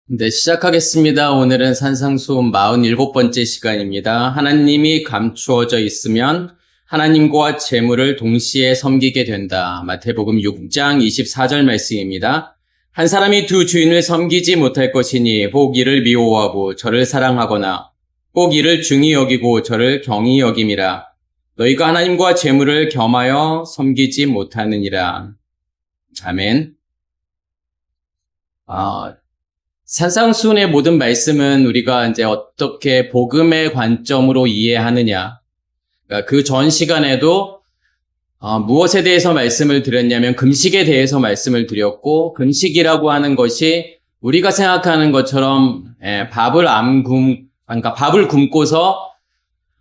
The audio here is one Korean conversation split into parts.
네, 시작하겠습니다. 오늘은 산상수훈 47번째 시간입니다. 하나님이 감추어져 있으면 하나님과 재물을 동시에 섬기게 된다. 마태복음 6장 24절 말씀입니다. 한 사람이 두 주인을 섬기지 못할 것이니 혹 이를 미워하고 저를 사랑하거나 혹 이를 중히 여기고 저를 경히 여김이라. 너희가 하나님과 재물을 겸하여 섬기지 못하느니라. 아멘. 산상수훈의 모든 말씀은 우리가 이제 어떻게 복음의 관점으로 이해하느냐. 그러니까 그 전 시간에도 무엇에 대해서 말씀을 드렸냐면 금식에 대해서 말씀을 드렸고, 금식이라고 하는 것이 우리가 생각하는 것처럼 그러니까 밥을 굶고서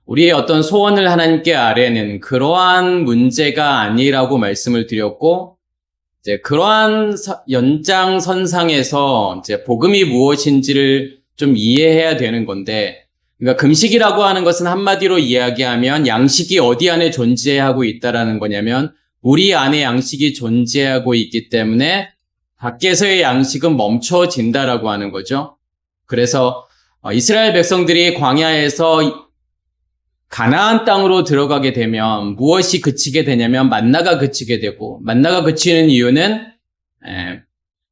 우리의 어떤 소원을 하나님께 아뢰는 그러한 문제가 아니라고 말씀을 드렸고, 이제 그러한 연장선상에서 이제 복음이 무엇인지를 좀 이해해야 되는 건데, 그러니까 금식이라고 하는 것은 한마디로 이야기하면 양식이 어디 안에 존재하고 있다라는 거냐면 우리 안에 양식이 존재하고 있기 때문에 밖에서의 양식은 멈춰진다라고 하는 거죠. 그래서 이스라엘 백성들이 광야에서 가나안 땅으로 들어가게 되면 무엇이 그치게 되냐면 만나가 그치게 되고, 만나가 그치는 이유는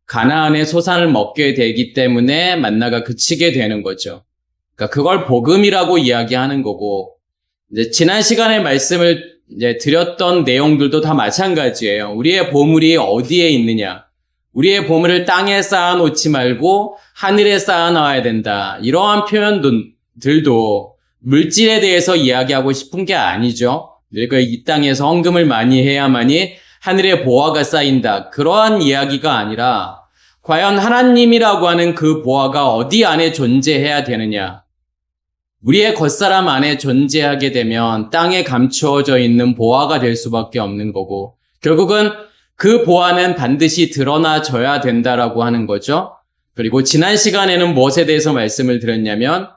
가나안의 소산을 먹게 되기 때문에 만나가 그치게 되는 거죠. 그러니까 그걸 복음이라고 이야기하는 거고, 이제 지난 시간에 말씀을 이제 드렸던 내용들도 다 마찬가지예요. 우리의 보물이 어디에 있느냐? 우리의 보물을 땅에 쌓아놓지 말고 하늘에 쌓아놔야 된다. 이러한 표현들도 물질에 대해서 이야기하고 싶은 게 아니죠. 우리가 이 땅에서 헌금을 많이 해야만이 하늘에 보화가 쌓인다. 그러한 이야기가 아니라 과연 하나님이라고 하는 그 보화가 어디 안에 존재해야 되느냐. 우리의 겉사람 안에 존재하게 되면 땅에 감추어져 있는 보화가 될 수밖에 없는 거고, 결국은 그 보화는 반드시 드러나져야 된다라고 하는 거죠. 그리고 지난 시간에는 무엇에 대해서 말씀을 드렸냐면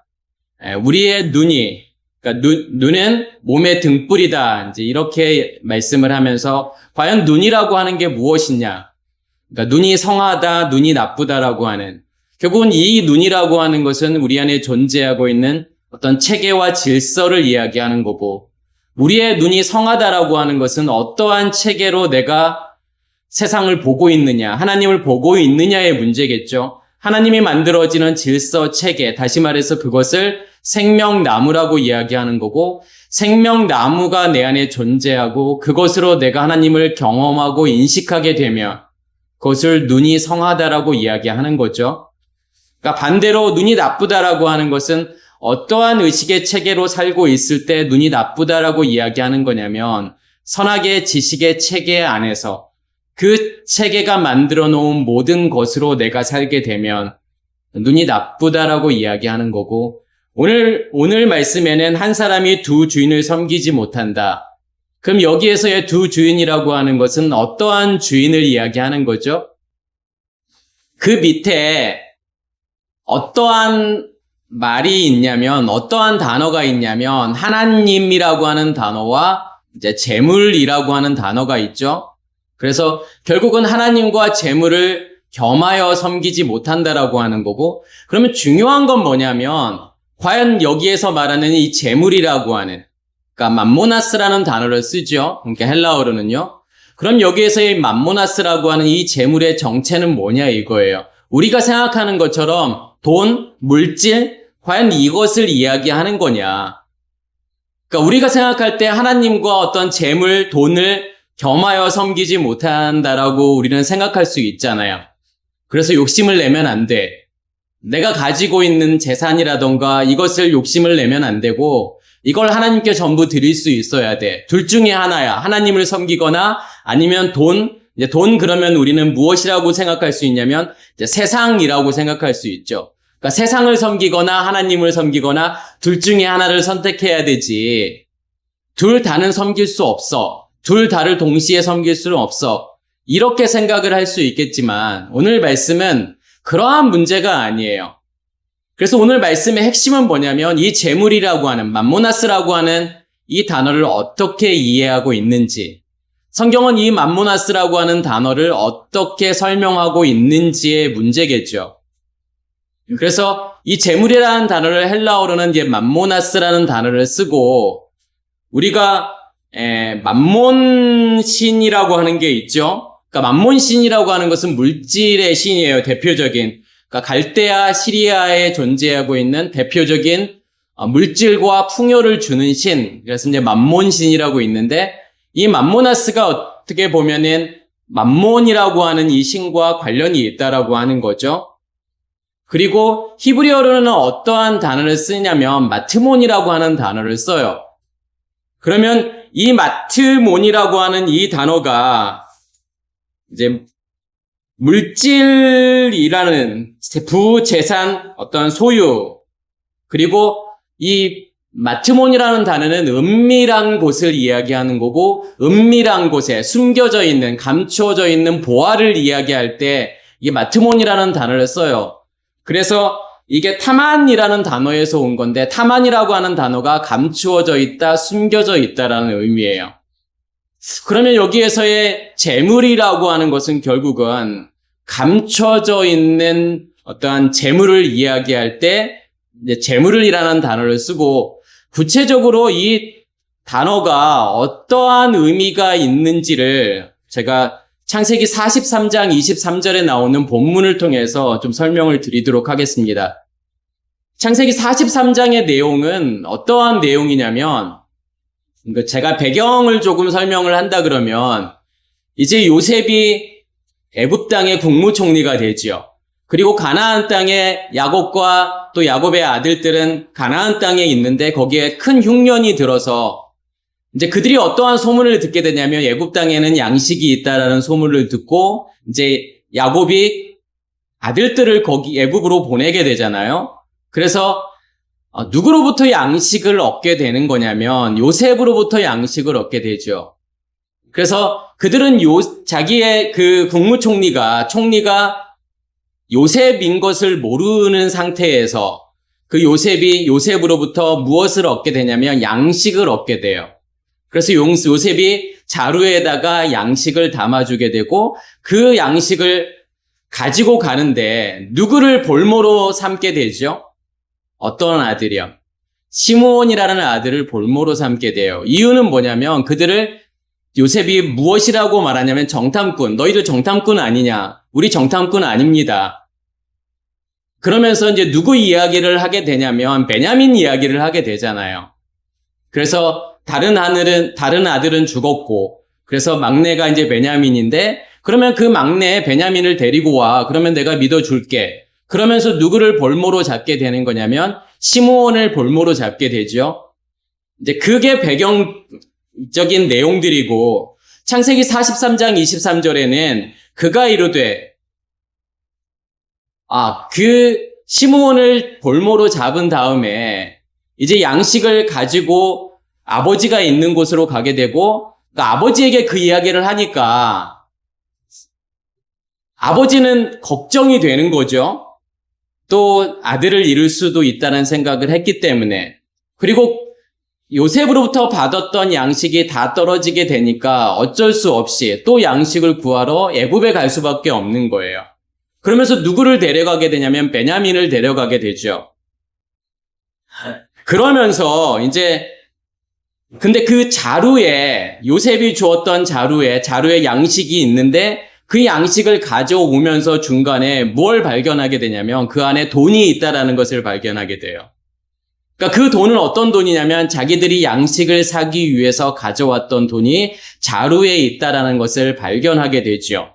우리의 눈이, 그러니까 눈은 몸의 등불이다. 이제 이렇게 말씀을 하면서 과연 눈이라고 하는 게 무엇이냐? 그러니까 눈이 성하다, 눈이 나쁘다라고 하는, 결국은 이 눈이라고 하는 것은 우리 안에 존재하고 있는 어떤 체계와 질서를 이야기하는 거고, 우리의 눈이 성하다라고 하는 것은 어떠한 체계로 내가 세상을 보고 있느냐, 하나님을 보고 있느냐의 문제겠죠. 하나님이 만들어지는 질서, 체계, 다시 말해서 그것을 생명나무라고 이야기하는 거고, 생명나무가 내 안에 존재하고 그것으로 내가 하나님을 경험하고 인식하게 되면 그것을 눈이 성하다라고 이야기하는 거죠. 그러니까 반대로 눈이 나쁘다라고 하는 것은 어떠한 의식의 체계로 살고 있을 때 눈이 나쁘다라고 이야기하는 거냐면, 선악의 지식의 체계 안에서 그 체계가 만들어 놓은 모든 것으로 내가 살게 되면 눈이 나쁘다라고 이야기하는 거고, 오늘 말씀에는 한 사람이 두 주인을 섬기지 못한다. 그럼 여기에서의 두 주인이라고 하는 것은 어떠한 주인을 이야기하는 거죠? 그 밑에 어떠한 말이 있냐면, 어떠한 단어가 있냐면 하나님이라고 하는 단어와 이제 재물이라고 하는 단어가 있죠. 그래서 결국은 하나님과 재물을 겸하여 섬기지 못한다라고 하는 거고, 그러면 중요한 건 뭐냐면 과연 여기에서 말하는 이 재물이라고 하는, 그러니까 맘모나스라는 단어를 쓰죠. 그러니까 헬라어로는요. 그럼 여기에서의 맘모나스라고 하는 이 재물의 정체는 뭐냐 이거예요. 우리가 생각하는 것처럼 돈, 물질, 과연 이것을 이야기하는 거냐. 그러니까 우리가 생각할 때 하나님과 어떤 재물, 돈을 겸하여 섬기지 못한다라고 우리는 생각할 수 있잖아요. 그래서 욕심을 내면 안 돼. 내가 가지고 있는 재산이라던가 이것을 욕심을 내면 안 되고, 이걸 하나님께 전부 드릴 수 있어야 돼. 둘 중에 하나야. 하나님을 섬기거나 아니면 돈. 이제 돈 그러면 우리는 무엇이라고 생각할 수 있냐면 이제 세상이라고 생각할 수 있죠. 그러니까 세상을 섬기거나 하나님을 섬기거나 둘 중에 하나를 선택해야 되지. 둘 다는 섬길 수 없어. 둘 다를 동시에 섬길 수는 없어. 이렇게 생각을 할 수 있겠지만 오늘 말씀은 그러한 문제가 아니에요. 그래서 오늘 말씀의 핵심은 뭐냐면 이 재물이라고 하는, 맘모나스라고 하는 이 단어를 어떻게 이해하고 있는지, 성경은 이 맘모나스라고 하는 단어를 어떻게 설명하고 있는지의 문제겠죠. 그래서 이 재물이라는 단어를 헬라어로는 이제 맘모나스라는 단어를 쓰고 우리가 맘몬신이라고 하는 게 있죠. 그러니까 맘몬신이라고 하는 것은 물질의 신이에요. 대표적인. 그러니까 갈대아, 시리아에 존재하고 있는 대표적인 물질과 풍요를 주는 신. 그래서 이제 맘몬신이라고 있는데 이 맘모나스가 어떻게 보면은 맘몬이라고 하는 이 신과 관련이 있다라고 하는 거죠. 그리고 히브리어로는 어떠한 단어를 쓰냐면 마트몬이라고 하는 단어를 써요. 그러면 이 마트몬이라고 하는 이 단어가 이제 물질이라는 부재산 어떤 소유 그리고 이 마트몬이라는 단어는 은밀한 곳을 이야기하는 거고 은밀한 곳에 숨겨져 있는 감추어져 있는 보화를 이야기할 때 이 마트몬이라는 단어를 써요. 그래서 이게 타만이라는 단어에서 온 건데 타만이라고 하는 단어가 감추어져 있다, 숨겨져 있다라는 의미예요. 그러면 여기에서의 재물이라고 하는 것은 결국은 감춰져 있는 어떠한 재물을 이야기할 때 이제 재물이라는 단어를 쓰고 구체적으로 이 단어가 어떠한 의미가 있는지를 제가 창세기 43장 23절에 나오는 본문을 통해서 좀 설명을 드리도록 하겠습니다. 창세기 43장의 내용은 어떠한 내용이냐면 제가 배경을 조금 설명을 한다 그러면 이제 요셉이 애굽 땅의 국무총리가 되지요. 그리고 가나안 땅에 야곱과 또 야곱의 아들들은 가나안 땅에 있는데 거기에 큰 흉년이 들어서 이제 그들이 어떠한 소문을 듣게 되냐면 애굽 땅에는 양식이 있다라는 소문을 듣고 이제 야곱이 아들들을 거기 애굽으로 보내게 되잖아요. 그래서 누구로부터 양식을 얻게 되는 거냐면 요셉으로부터 양식을 얻게 되죠. 그래서 그들은 자기의 그 국무총리가 요셉인 것을 모르는 상태에서 그 요셉으로부터 무엇을 얻게 되냐면 양식을 얻게 돼요. 그래서 요셉이 자루에다가 양식을 담아주게 되고 그 양식을 가지고 가는데 누구를 볼모로 삼게 되죠? 어떤 아들이요? 시므온이라는 아들을 볼모로 삼게 돼요. 이유는 뭐냐면 그들을 요셉이 무엇이라고 말하냐면 정탐꾼, 너희들 정탐꾼 아니냐? 우리 정탐꾼 아닙니다. 그러면서 이제 누구 이야기를 하게 되냐면 베냐민 이야기를 하게 되잖아요. 그래서 다른 아들은 죽었고 그래서 막내가 이제 베냐민인데 그러면 그 막내 베냐민을 데리고 와. 그러면 내가 믿어줄게. 그러면서 누구를 볼모로 잡게 되는 거냐면 시므온을 볼모로 잡게 되죠. 이제 그게 배경적인 내용들이고 창세기 43장 23절에는 그가 이르되 그 시므온을 볼모로 잡은 다음에 이제 양식을 가지고 아버지가 있는 곳으로 가게 되고 그러니까 아버지에게 그 이야기를 하니까 아버지는 걱정이 되는 거죠. 또 아들을 잃을 수도 있다는 생각을 했기 때문에 그리고 요셉으로부터 받았던 양식이 다 떨어지게 되니까 어쩔 수 없이 또 양식을 구하러 애굽에 갈 수밖에 없는 거예요. 그러면서 누구를 데려가게 되냐면 베냐민을 데려가게 되죠. 그러면서 이제 근데 그 자루에 요셉이 주었던 자루에 양식이 있는데 그 양식을 가져오면서 중간에 뭘 발견하게 되냐면 그 안에 돈이 있다라는 것을 발견하게 돼요. 그러니까 그 돈은 어떤 돈이냐면 자기들이 양식을 사기 위해서 가져왔던 돈이 자루에 있다라는 것을 발견하게 되죠.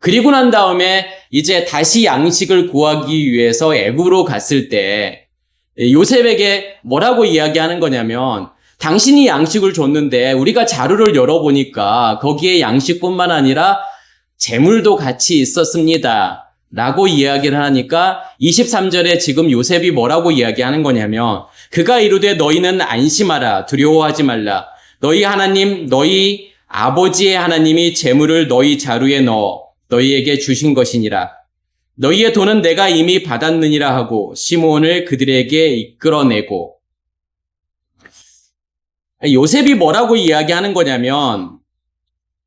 그리고 난 다음에 이제 다시 양식을 구하기 위해서 애굽으로 갔을 때 요셉에게 뭐라고 이야기하는 거냐면 당신이 양식을 줬는데 우리가 자루를 열어보니까 거기에 양식뿐만 아니라 재물도 같이 있었습니다. 라고 이야기를 하니까 23절에 지금 요셉이 뭐라고 이야기하는 거냐면 그가 이르되 너희는 안심하라 두려워하지 말라 너희 하나님 너희 아버지의 하나님이 재물을 너희 자루에 넣어 너희에게 주신 것이니라 너희의 돈은 내가 이미 받았느니라 하고 시므온을 그들에게 이끌어내고 요셉이 뭐라고 이야기하는 거냐면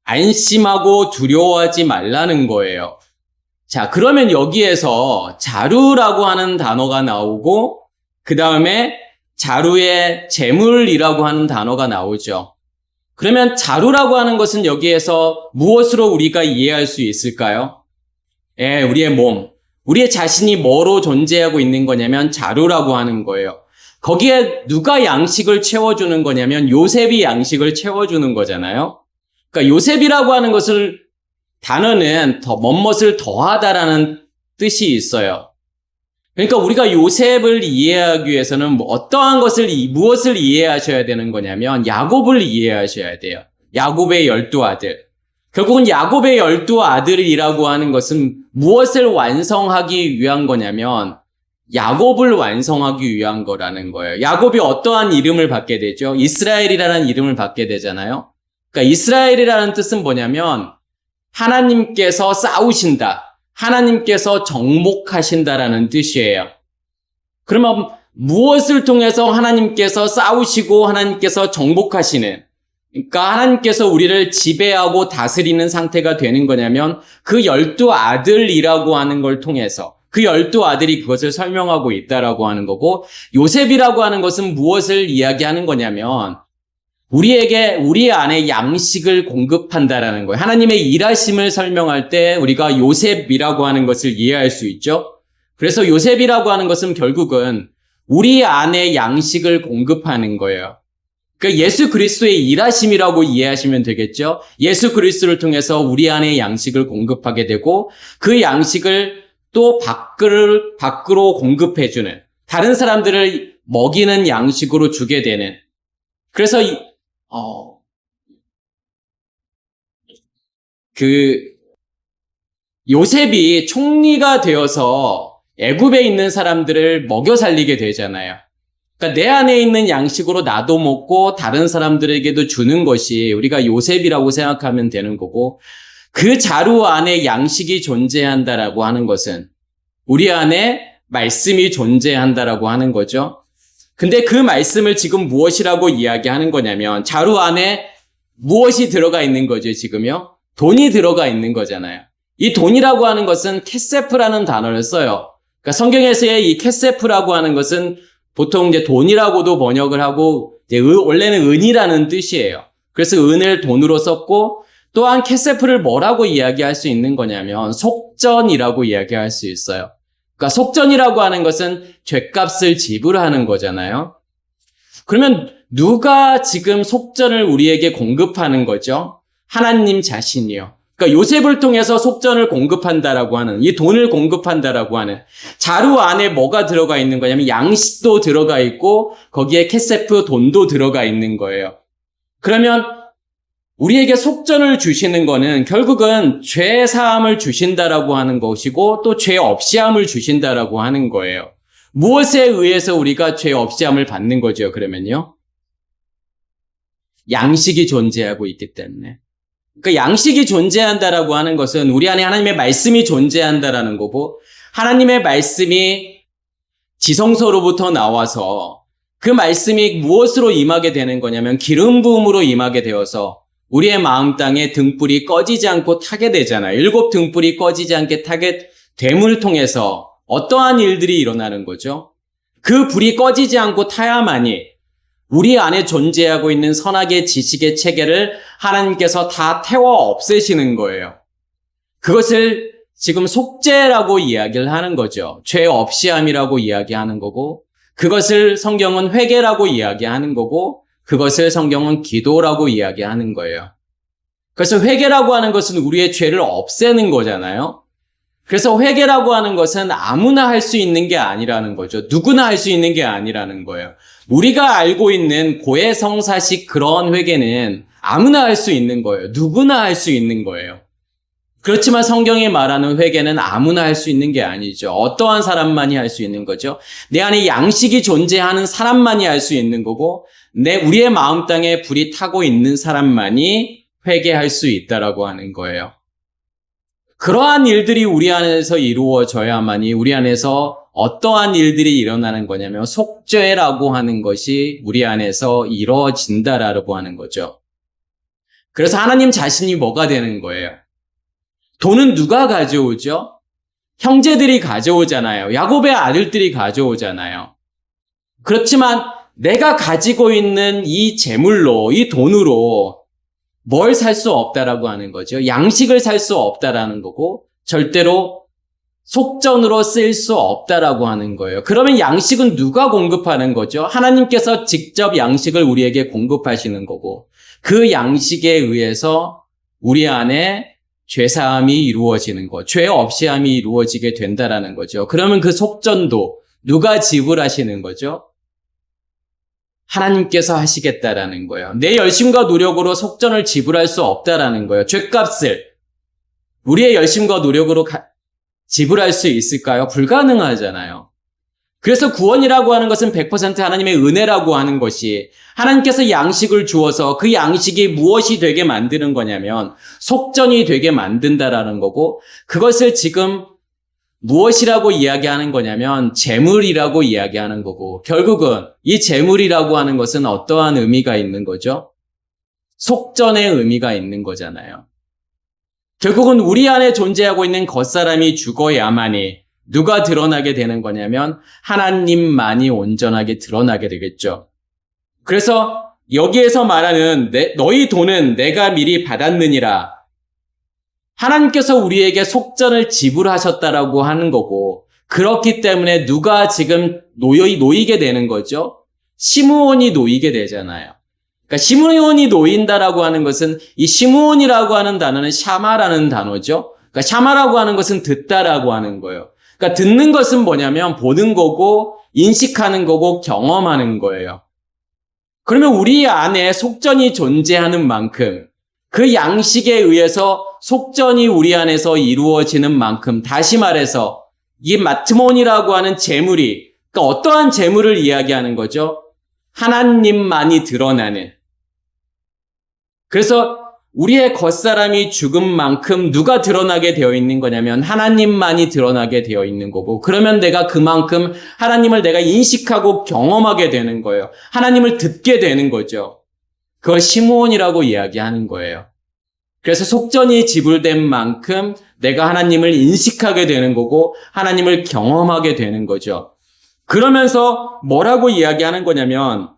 안심하고 두려워하지 말라는 거예요. 자, 그러면 여기에서 자루라고 하는 단어가 나오고, 그 다음에 자루의 재물이라고 하는 단어가 나오죠. 그러면 자루라고 하는 것은 여기에서 무엇으로 우리가 이해할 수 있을까요? 예, 우리의 몸. 우리의 자신이 뭐로 존재하고 있는 거냐면 자루라고 하는 거예요. 거기에 누가 양식을 채워주는 거냐면 요셉이 양식을 채워주는 거잖아요. 그러니까 요셉이라고 하는 것을 단어는 멋뭇을 더하다라는 뜻이 있어요. 그러니까 우리가 요셉을 이해하기 위해서는 무엇을 이해하셔야 되는 거냐면 야곱을 이해하셔야 돼요. 야곱의 12아들. 결국은 야곱의 12아들이라고 하는 것은 무엇을 완성하기 위한 거냐면 야곱을 완성하기 위한 거라는 거예요. 야곱이 어떠한 이름을 받게 되죠? 이스라엘이라는 이름을 받게 되잖아요. 그러니까 이스라엘이라는 뜻은 뭐냐면 하나님께서 싸우신다. 하나님께서 정복하신다라는 뜻이에요. 그러면 무엇을 통해서 하나님께서 싸우시고 하나님께서 정복하시는, 그러니까 하나님께서 우리를 지배하고 다스리는 상태가 되는 거냐면 그 12아들이라고 하는 걸 통해서 그 12아들이 그것을 설명하고 있다라고 하는 거고, 요셉이라고 하는 것은 무엇을 이야기하는 거냐면 우리 안에 양식을 공급한다라는 거예요. 하나님의 일하심을 설명할 때 우리가 요셉이라고 하는 것을 이해할 수 있죠. 그래서 요셉이라고 하는 것은 결국은 우리 안에 양식을 공급하는 거예요. 그러니까 예수 그리스도의 일하심이라고 이해하시면 되겠죠. 예수 그리스도를 통해서 우리 안에 양식을 공급하게 되고 그 양식을 또 밖으로 공급해주는, 다른 사람들을 먹이는 양식으로 주게 되는. 그래서 요셉이 총리가 되어서 애굽에 있는 사람들을 먹여 살리게 되잖아요. 그러니까 내 안에 있는 양식으로 나도 먹고 다른 사람들에게도 주는 것이 우리가 요셉이라고 생각하면 되는 거고, 그 자루 안에 양식이 존재한다라고 하는 것은 우리 안에 말씀이 존재한다라고 하는 거죠. 근데 그 말씀을 지금 무엇이라고 이야기하는 거냐면 자루 안에 무엇이 들어가 있는 거죠, 지금요? 돈이 들어가 있는 거잖아요. 이 돈이라고 하는 것은 캐세프라는 단어를 써요. 그러니까 성경에서의 이 캐세프라고 하는 것은 보통 이제 돈이라고도 번역을 하고, 원래는 은이라는 뜻이에요. 그래서 은을 돈으로 썼고, 또한 캐세프를 뭐라고 이야기할 수 있는 거냐면 속전이라고 이야기할 수 있어요. 그러니까 속전이라고 하는 것은 죗값을 지불하는 거잖아요. 그러면 누가 지금 속전을 우리에게 공급하는 거죠? 하나님 자신이요. 그러니까 요셉을 통해서 속전을 공급한다라고 하는, 이 돈을 공급한다라고 하는, 자루 안에 뭐가 들어가 있는 거냐면 양식도 들어가 있고 거기에 캐세프 돈도 들어가 있는 거예요. 그러면 우리에게 속전을 주시는 거는 결국은 죄 사함을 주신다라고 하는 것이고 또 죄 없이함을 주신다라고 하는 거예요. 무엇에 의해서 우리가 죄 없이함을 받는 거죠, 그러면요? 양식이 존재하고 있기 때문에. 그러니까 양식이 존재한다라고 하는 것은 우리 안에 하나님의 말씀이 존재한다라는 거고, 하나님의 말씀이 지성소로부터 나와서 그 말씀이 무엇으로 임하게 되는 거냐면 기름 부음으로 임하게 되어서 우리의 마음 땅에 등불이 꺼지지 않고 타게 되잖아요. 7 등불이 꺼지지 않게 타게 됨을 통해서 어떠한 일들이 일어나는 거죠? 그 불이 꺼지지 않고 타야만이 우리 안에 존재하고 있는 선악의 지식의 체계를 하나님께서 다 태워 없애시는 거예요. 그것을 지금 속죄라고 이야기를 하는 거죠. 죄 없이함이라고 이야기하는 거고, 그것을 성경은 회개라고 이야기하는 거고, 그것을 성경은 기도라고 이야기하는 거예요. 그래서 회개라고 하는 것은 우리의 죄를 없애는 거잖아요. 그래서 회개라고 하는 것은 아무나 할 수 있는 게 아니라는 거죠. 누구나 할 수 있는 게 아니라는 거예요. 우리가 알고 있는 고해성사식 그런 회개는 아무나 할 수 있는 거예요. 누구나 할 수 있는 거예요. 그렇지만 성경이 말하는 회개는 아무나 할 수 있는 게 아니죠. 어떠한 사람만이 할 수 있는 거죠. 내 안에 양식이 존재하는 사람만이 할 수 있는 거고, 우리의 마음 땅에 불이 타고 있는 사람만이 회개할 수 있다라고 하는 거예요. 그러한 일들이 우리 안에서 이루어져야만이 우리 안에서 어떠한 일들이 일어나는 거냐면 속죄라고 하는 것이 우리 안에서 이루어진다라고 하는 거죠. 그래서 하나님 자신이 뭐가 되는 거예요? 돈은 누가 가져오죠? 형제들이 가져오잖아요. 야곱의 아들들이 가져오잖아요. 그렇지만 내가 가지고 있는 이 재물로, 이 돈으로 뭘 살 수 없다라고 하는 거죠. 양식을 살 수 없다라는 거고 절대로 속전으로 쓸 수 없다라고 하는 거예요. 그러면 양식은 누가 공급하는 거죠? 하나님께서 직접 양식을 우리에게 공급하시는 거고 그 양식에 의해서 우리 안에 죄사함이 이루어지는 것, 죄 없이함이 이루어지게 된다라는 거죠. 그러면 그 속전도 누가 지불하시는 거죠? 하나님께서 하시겠다라는 거예요. 내 열심과 노력으로 속전을 지불할 수 없다라는 거예요. 죄값을 우리의 열심과 노력으로 지불할 수 있을까요? 불가능하잖아요. 그래서 구원이라고 하는 것은 100% 하나님의 은혜라고 하는 것이 하나님께서 양식을 주어서 그 양식이 무엇이 되게 만드는 거냐면 속전이 되게 만든다라는 거고 그것을 지금 무엇이라고 이야기하는 거냐면 재물이라고 이야기하는 거고 결국은 이 재물이라고 하는 것은 어떠한 의미가 있는 거죠? 속전의 의미가 있는 거잖아요. 결국은 우리 안에 존재하고 있는 겉사람이 죽어야만이 누가 드러나게 되는 거냐면 하나님만이 온전하게 드러나게 되겠죠. 그래서 여기에서 말하는 너희 돈은 내가 미리 받았느니라. 하나님께서 우리에게 속전을 지불하셨다라고 하는 거고 그렇기 때문에 누가 지금 놓이게 되는 거죠? 시므온이 놓이게 되잖아요. 그러니까 시므온이 놓인다라고 하는 것은 이 시므온이라고 하는 단어는 샤마라는 단어죠. 그러니까 샤마라고 하는 것은 듣다라고 하는 거예요. 그러니까 듣는 것은 뭐냐면 보는 거고 인식하는 거고 경험하는 거예요. 그러면 우리 안에 속전이 존재하는 만큼 그 양식에 의해서 속전이 우리 안에서 이루어지는 만큼 다시 말해서 이 마트몬이라고 하는 재물이 그러니까 어떠한 재물을 이야기하는 거죠? 하나님만이 드러나는 그래서 우리의 겉사람이 죽은 만큼 누가 드러나게 되어 있는 거냐면 하나님만이 드러나게 되어 있는 거고 그러면 내가 그만큼 하나님을 내가 인식하고 경험하게 되는 거예요. 하나님을 듣게 되는 거죠. 그걸 시므온이라고 이야기하는 거예요. 그래서 속전이 지불된 만큼 내가 하나님을 인식하게 되는 거고 하나님을 경험하게 되는 거죠. 그러면서 뭐라고 이야기하는 거냐면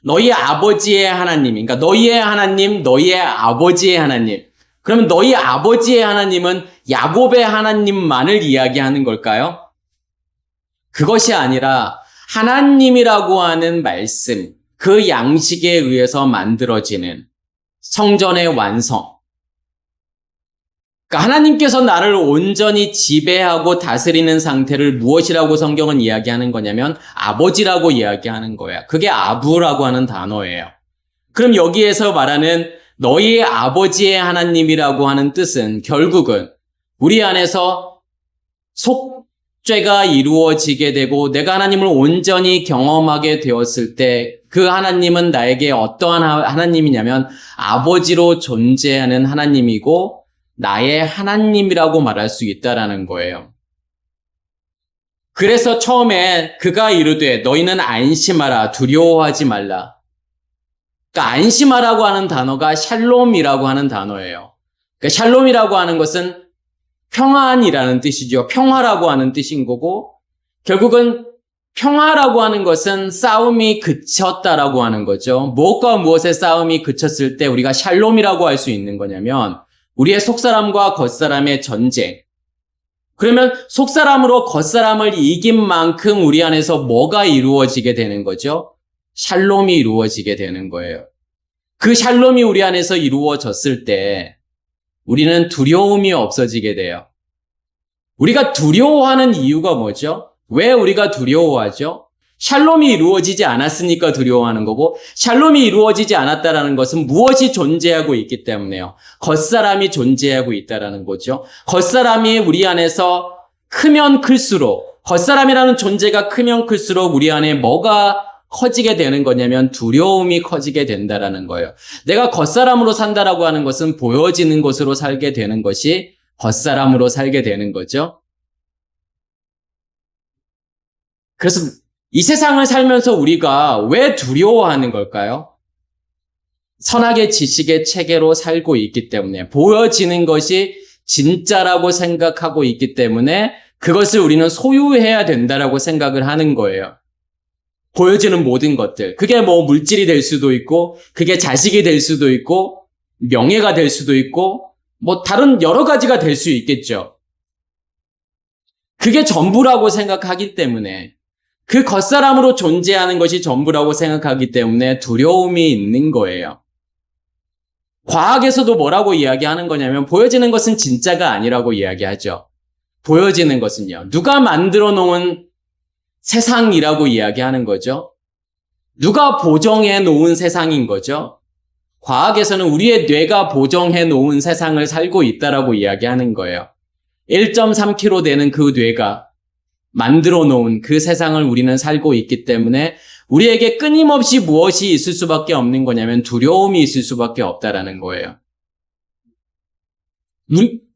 너희 아버지의 하나님, 그러니까 너희의 하나님, 너희의 아버지의 하나님. 그러면 너희 아버지의 하나님은 야곱의 하나님만을 이야기하는 걸까요? 그것이 아니라 하나님이라고 하는 말씀, 그 양식에 의해서 만들어지는 성전의 완성. 그러니까 하나님께서 나를 온전히 지배하고 다스리는 상태를 무엇이라고 성경은 이야기하는 거냐면 아버지라고 이야기하는 거야. 그게 아부라고 하는 단어예요. 그럼 여기에서 말하는 너희의 아버지의 하나님이라고 하는 뜻은 결국은 우리 안에서 속죄가 이루어지게 되고 내가 하나님을 온전히 경험하게 되었을 때 그 하나님은 나에게 어떠한 하나님이냐면 아버지로 존재하는 하나님이고 나의 하나님이라고 말할 수 있다라는 거예요. 그래서 처음에 그가 이르되 너희는 안심하라 두려워하지 말라. 그러니까 안심하라고 하는 단어가 샬롬이라고 하는 단어예요. 그러니까 샬롬이라고 하는 것은 평안이라는 뜻이죠. 평화라고 하는 뜻인 거고 결국은 평화라고 하는 것은 싸움이 그쳤다라고 하는 거죠. 무엇과 무엇의 싸움이 그쳤을 때 우리가 샬롬이라고 할 수 있는 거냐면 우리의 속사람과 겉사람의 전쟁. 그러면 속사람으로 겉사람을 이긴 만큼 우리 안에서 뭐가 이루어지게 되는 거죠? 샬롬이 이루어지게 되는 거예요. 그 샬롬이 우리 안에서 이루어졌을 때 우리는 두려움이 없어지게 돼요. 우리가 두려워하는 이유가 뭐죠? 왜 우리가 두려워하죠? 샬롬이 이루어지지 않았으니까 두려워하는 거고 샬롬이 이루어지지 않았다라는 것은 무엇이 존재하고 있기 때문에요. 겉사람이 존재하고 있다라는 거죠. 겉사람이 우리 안에서 크면 클수록 겉사람이라는 존재가 크면 클수록 우리 안에 뭐가 커지게 되는 거냐면 두려움이 커지게 된다라는 거예요. 내가 겉사람으로 산다라고 하는 것은 보여지는 것으로 살게 되는 것이 겉사람으로 살게 되는 거죠. 그래서 이 세상을 살면서 우리가 왜 두려워하는 걸까요? 선악의 지식의 체계로 살고 있기 때문에 보여지는 것이 진짜라고 생각하고 있기 때문에 그것을 우리는 소유해야 된다라고 생각을 하는 거예요. 보여지는 모든 것들. 그게 뭐 물질이 될 수도 있고, 그게 자식이 될 수도 있고, 명예가 될 수도 있고, 뭐 다른 여러 가지가 될 수 있겠죠. 그게 전부라고 생각하기 때문에, 그 겉사람으로 존재하는 것이 전부라고 생각하기 때문에 두려움이 있는 거예요. 과학에서도 뭐라고 이야기하는 거냐면 보여지는 것은 진짜가 아니라고 이야기하죠. 보여지는 것은요. 누가 만들어 놓은 세상이라고 이야기하는 거죠. 누가 보정해 놓은 세상인 거죠. 과학에서는 우리의 뇌가 보정해 놓은 세상을 살고 있다라고 이야기하는 거예요. 1.3kg 되는 그 뇌가 만들어 놓은 그 세상을 우리는 살고 있기 때문에 우리에게 끊임없이 무엇이 있을 수밖에 없는 거냐면 두려움이 있을 수밖에 없다라는 거예요.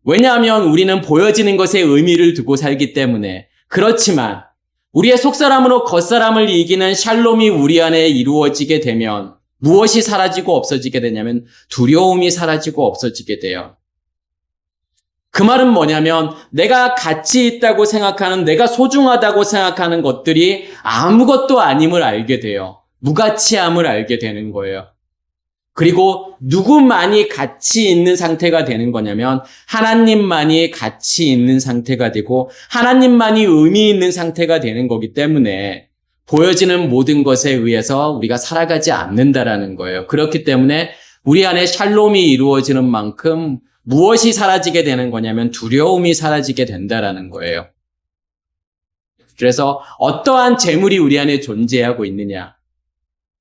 왜냐하면 우리는 보여지는 것에 의미를 두고 살기 때문에. 그렇지만 우리의 속사람으로 겉사람을 이기는 샬롬이 우리 안에 이루어지게 되면 무엇이 사라지고 없어지게 되냐면 두려움이 사라지고 없어지게 돼요. 그 말은 뭐냐면 내가 가치 있다고 생각하는, 내가 소중하다고 생각하는 것들이 아무것도 아님을 알게 돼요. 무가치함을 알게 되는 거예요. 그리고 누구만이 가치 있는 상태가 되는 거냐면 하나님만이 가치 있는 상태가 되고 하나님만이 의미 있는 상태가 되는 거기 때문에 보여지는 모든 것에 의해서 우리가 살아가지 않는다라는 거예요. 그렇기 때문에 우리 안에 샬롬이 이루어지는 만큼 무엇이 사라지게 되는 거냐면 두려움이 사라지게 된다라는 거예요. 그래서 어떠한 재물이 우리 안에 존재하고 있느냐?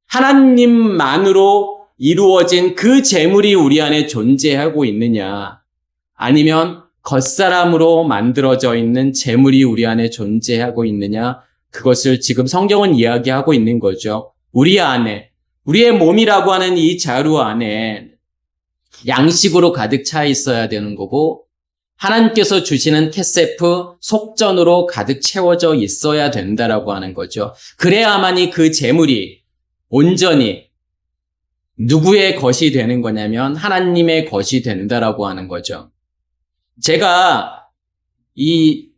하나님만으로 이루어진 그 재물이 우리 안에 존재하고 있느냐? 아니면 겉사람으로 만들어져 있는 재물이 우리 안에 존재하고 있느냐? 그것을 지금 성경은 이야기하고 있는 거죠. 우리 안에, 우리의 몸이라고 하는 이 자루 안에 양식으로 가득 차 있어야 되는 거고 하나님께서 주시는 케세프, 속전으로 가득 채워져 있어야 된다라고 하는 거죠. 그래야만이 그 재물이 온전히 누구의 것이 되는 거냐면 하나님의 것이 된다라고 하는 거죠. 제가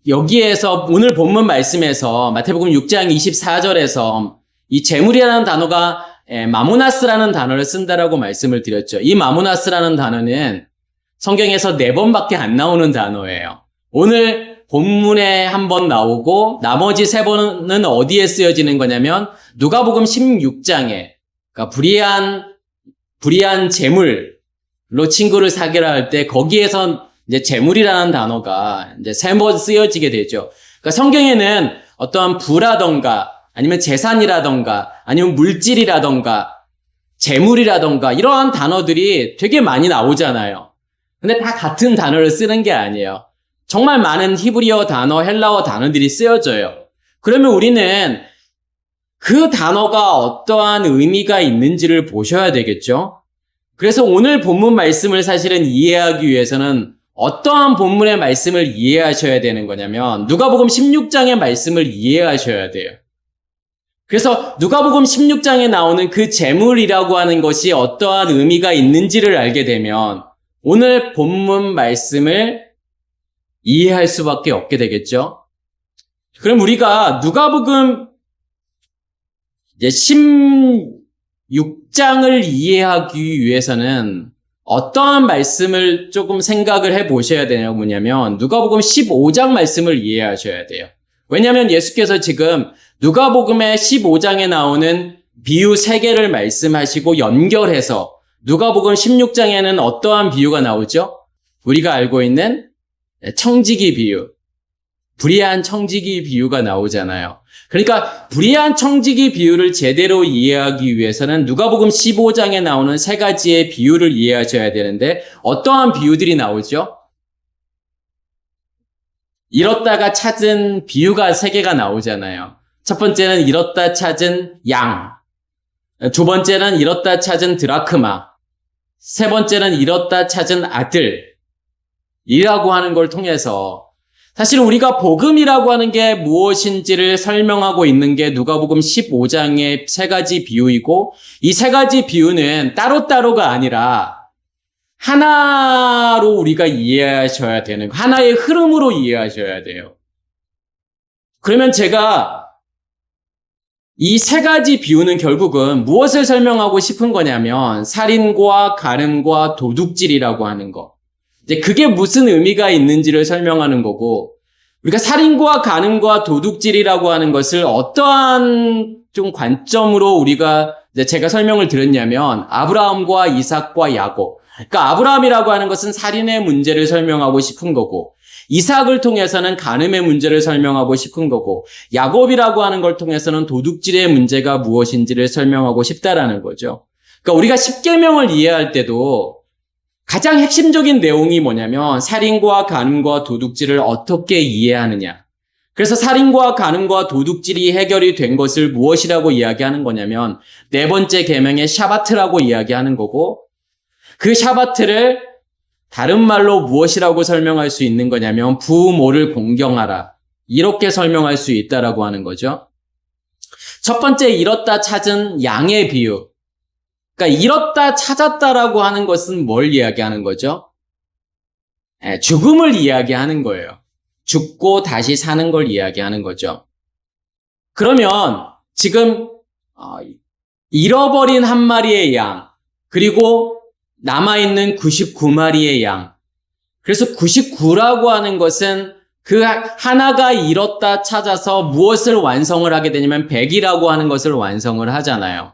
여기에서 오늘 본문 말씀에서 마태복음 6장 24절에서 이 재물이라는 단어가 마모나스라는 단어를 쓴다라고 말씀을 드렸죠. 이 마모나스라는 단어는 성경에서 4번밖에 안 나오는 단어예요. 오늘 본문에 한 번 나오고 나머지 3번은 어디에 쓰여지는 거냐면 누가복음 16장에 그러니까 불의한 재물로 친구를 사귀라 할 때 거기에서 이제 재물이라는 단어가 이제 3번 쓰여지게 되죠. 그러니까 성경에는 어떠한 부라던가 아니면 재산이라던가 아니면 물질이라던가 재물이라던가 이러한 단어들이 되게 많이 나오잖아요. 근데 다 같은 단어를 쓰는 게 아니에요. 정말 많은 히브리어 단어, 헬라어 단어들이 쓰여져요. 그러면 우리는 그 단어가 어떠한 의미가 있는지를 보셔야 되겠죠. 그래서 오늘 본문 말씀을 사실은 이해하기 위해서는 어떠한 본문의 말씀을 이해하셔야 되는 거냐면 누가복음 16장의 말씀을 이해하셔야 돼요. 그래서 누가복음 16장에 나오는 그 재물이라고 하는 것이 어떠한 의미가 있는지를 알게 되면 오늘 본문 말씀을 이해할 수밖에 없게 되겠죠. 그럼 우리가 누가복음 이제 16장을 이해하기 위해서는 어떠한 말씀을 조금 생각을 해 보셔야 되냐면 누가복음 15장 말씀을 이해하셔야 돼요. 왜냐하면 예수께서 지금 누가복음의 15장에 나오는 비유 3개를 말씀하시고 연결해서 누가복음 16장에는 어떠한 비유가 나오죠? 우리가 알고 있는 청지기 비유, 불의한 청지기 비유가 나오잖아요. 그러니까 불의한 청지기 비유를 제대로 이해하기 위해서는 누가복음 15장에 나오는 3가지의 비유를 이해하셔야 되는데 어떠한 비유들이 나오죠? 잃었다가 찾은 비유가 3개가 나오잖아요. 첫 번째는 잃었다 찾은 양, 두 번째는 잃었다 찾은 드라크마, 세 번째는 잃었다 찾은 아들이라고 하는 걸 통해서 사실 우리가 복음이라고 하는 게 무엇인지를 설명하고 있는 게 누가복음 15장의 3가지 비유이고 이 3가지 비유는 따로따로가 아니라 하나로 우리가 이해하셔야 되는, 하나의 흐름으로 이해하셔야 돼요. 그러면 제가 이 세 가지 비유는 결국은 무엇을 설명하고 싶은 거냐면 살인과 간음과 도둑질이라고 하는 거. 이제 그게 무슨 의미가 있는지를 설명하는 거고, 우리가 살인과 간음과 도둑질이라고 하는 것을 어떠한 좀 관점으로 우리가 이제 제가 설명을 드렸냐면 아브라함과 이삭과 야곱. 그러니까 아브라함이라고 하는 것은 살인의 문제를 설명하고 싶은 거고, 이삭을 통해서는 간음의 문제를 설명하고 싶은 거고, 야곱이라고 하는 걸 통해서는 도둑질의 문제가 무엇인지를 설명하고 싶다라는 거죠. 그러니까 우리가 십계명을 이해할 때도 가장 핵심적인 내용이 뭐냐면 살인과 간음과 도둑질을 어떻게 이해하느냐. 그래서 살인과 간음과 도둑질이 해결이 된 것을 무엇이라고 이야기하는 거냐면 네 번째 계명의 샤바트라고 이야기하는 거고, 그 샤바트를 다른 말로 무엇이라고 설명할 수 있는 거냐면 부모를 공경하라. 이렇게 설명할 수 있다라고 하는 거죠. 첫 번째, 잃었다 찾은 양의 비유. 그러니까 잃었다 찾았다라고 하는 것은 뭘 이야기하는 거죠? 죽음을 이야기하는 거예요. 죽고 다시 사는 걸 이야기하는 거죠. 그러면 지금 잃어버린 한 마리의 양, 그리고 남아있는 99마리의 양. 그래서 99라고 하는 것은 그 하나가 잃었다 찾아서 무엇을 완성을 하게 되냐면 100이라고 하는 것을 완성을 하잖아요.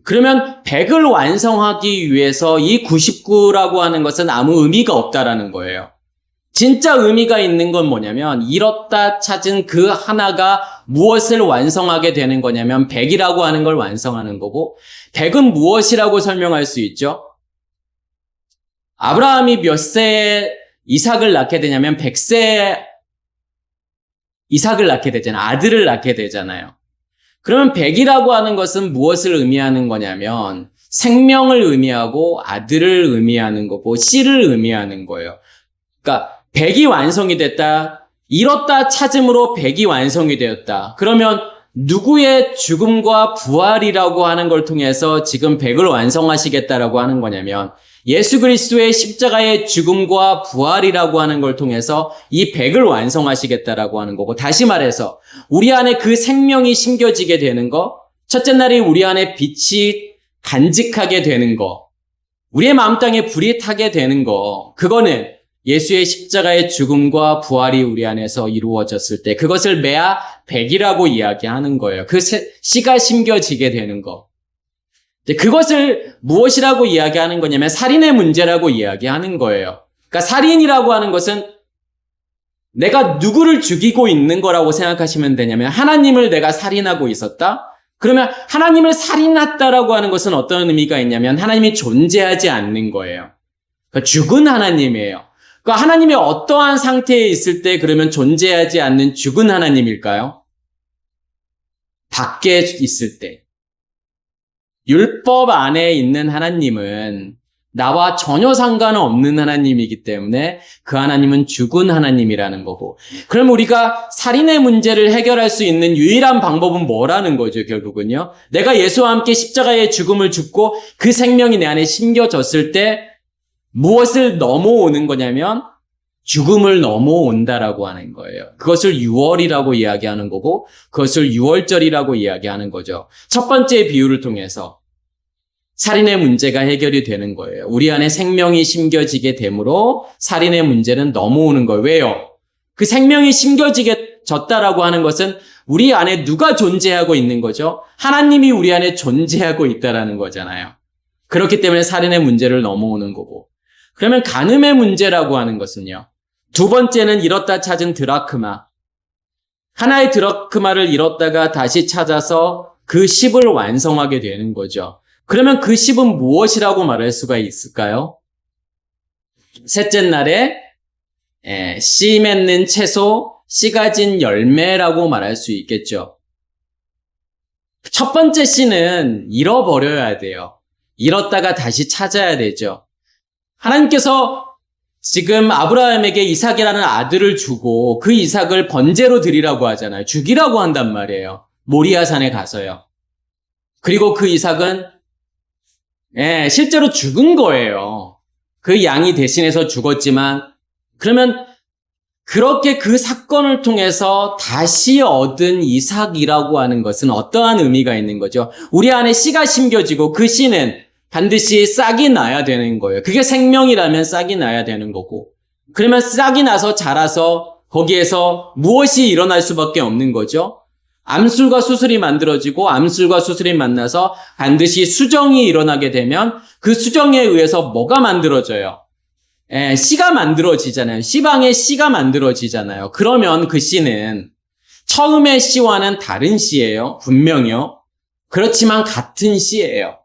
그러면 100을 완성하기 위해서 이 99라고 하는 것은 아무 의미가 없다라는 거예요. 진짜 의미가 있는 건 뭐냐면 잃었다 찾은 그 하나가 무엇을 완성하게 되는 거냐면 100이라고 하는 걸 완성하는 거고, 100은 무엇이라고 설명할 수 있죠? 아브라함이 몇 세에 이삭을 낳게 되냐면 100세에 이삭을 낳게 되잖아요. 아들을 낳게 되잖아요. 그러면 100이라고 하는 것은 무엇을 의미하는 거냐면 생명을 의미하고 아들을 의미하는 거고 씨를 의미하는 거예요. 그러니까 100이 완성이 됐다. 잃었다 찾음으로 100이 완성이 되었다. 그러면 누구의 죽음과 부활이라고 하는 걸 통해서 지금 100을 완성하시겠다라고 하는 거냐면 예수 그리스도의 십자가의 죽음과 부활이라고 하는 걸 통해서 이 100을 완성하시겠다라고 하는 거고, 다시 말해서 우리 안에 그 생명이 심겨지게 되는 거, 첫째 날이 우리 안에 빛이 간직하게 되는 거, 우리의 마음 땅에 불이 타게 되는 거, 그거는 예수의 십자가의 죽음과 부활이 우리 안에서 이루어졌을 때 그것을 메아 100이라고 이야기하는 거예요. 그 씨가 심겨지게 되는 거. 그것을 무엇이라고 이야기하는 거냐면 살인의 문제라고 이야기하는 거예요. 그러니까 살인이라고 하는 것은 내가 누구를 죽이고 있는 거라고 생각하시면 되냐면 하나님을 내가 살인하고 있었다? 그러면 하나님을 살인했다라고 하는 것은 어떤 의미가 있냐면 하나님이 존재하지 않는 거예요. 그러니까 죽은 하나님이에요. 그러니까 하나님이 어떠한 상태에 있을 때 그러면 존재하지 않는 죽은 하나님일까요? 밖에 있을 때. 율법 안에 있는 하나님은 나와 전혀 상관없는 하나님이기 때문에 그 하나님은 죽은 하나님이라는 거고, 그럼 우리가 살인의 문제를 해결할 수 있는 유일한 방법은 뭐라는 거죠, 결국은요? 내가 예수와 함께 십자가의 죽음을 죽고 그 생명이 내 안에 심겨졌을 때 무엇을 넘어오는 거냐면 죽음을 넘어온다라고 하는 거예요. 그것을 유월이라고 이야기하는 거고 그것을 유월절이라고 이야기하는 거죠. 첫 번째 비유를 통해서 살인의 문제가 해결이 되는 거예요. 우리 안에 생명이 심겨지게 되므로 살인의 문제는 넘어오는 거예요. 왜요? 그 생명이 심겨지게 졌다라고 하는 것은 우리 안에 누가 존재하고 있는 거죠? 하나님이 우리 안에 존재하고 있다라는 거잖아요. 그렇기 때문에 살인의 문제를 넘어오는 거고, 그러면 간음의 문제라고 하는 것은요, 두 번째는 잃었다 찾은 드라크마. 하나의 드라크마를 잃었다가 다시 찾아서 그 10을 완성하게 되는 거죠. 그러면 그 10은 무엇이라고 말할 수가 있을까요? 셋째 날에 씨 맺는 채소, 씨 가진 열매라고 말할 수 있겠죠. 첫 번째 씨는 잃어버려야 돼요. 잃었다가 다시 찾아야 되죠. 하나님께서 지금 아브라함에게 이삭이라는 아들을 주고 그 이삭을 번제로 드리라고 하잖아요. 죽이라고 한단 말이에요. 모리아산에 가서요. 그리고 그 이삭은 실제로 죽은 거예요. 그 양이 대신해서 죽었지만 그러면 그렇게 그 사건을 통해서 다시 얻은 이삭이라고 하는 것은 어떠한 의미가 있는 거죠? 우리 안에 씨가 심겨지고 그 씨는 반드시 싹이 나야 되는 거예요. 그게 생명이라면 싹이 나야 되는 거고. 그러면 싹이 나서 자라서 거기에서 무엇이 일어날 수밖에 없는 거죠? 암술과 수술이 만들어지고 암술과 수술이 만나서 반드시 수정이 일어나게 되면 그 수정에 의해서 뭐가 만들어져요? 씨가 만들어지잖아요. 씨방에 씨가 만들어지잖아요. 그러면 그 씨는 처음의 씨와는 다른 씨예요. 분명히요. 그렇지만 같은 씨예요.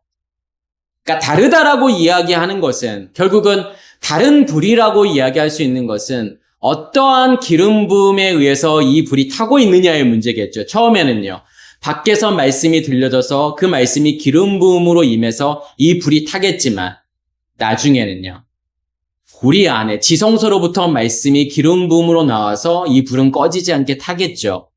그러니까 다르다라고 이야기하는 것은 결국은 다른 불이라고 이야기할 수 있는 것은 어떠한 기름 부음에 의해서 이 불이 타고 있느냐의 문제겠죠. 처음에는요. 밖에서 말씀이 들려져서 그 말씀이 기름 부음으로 임해서 이 불이 타겠지만 나중에는요. 우리 안에 지성소로부터 말씀이 기름 부음으로 나와서 이 불은 꺼지지 않게 타겠죠.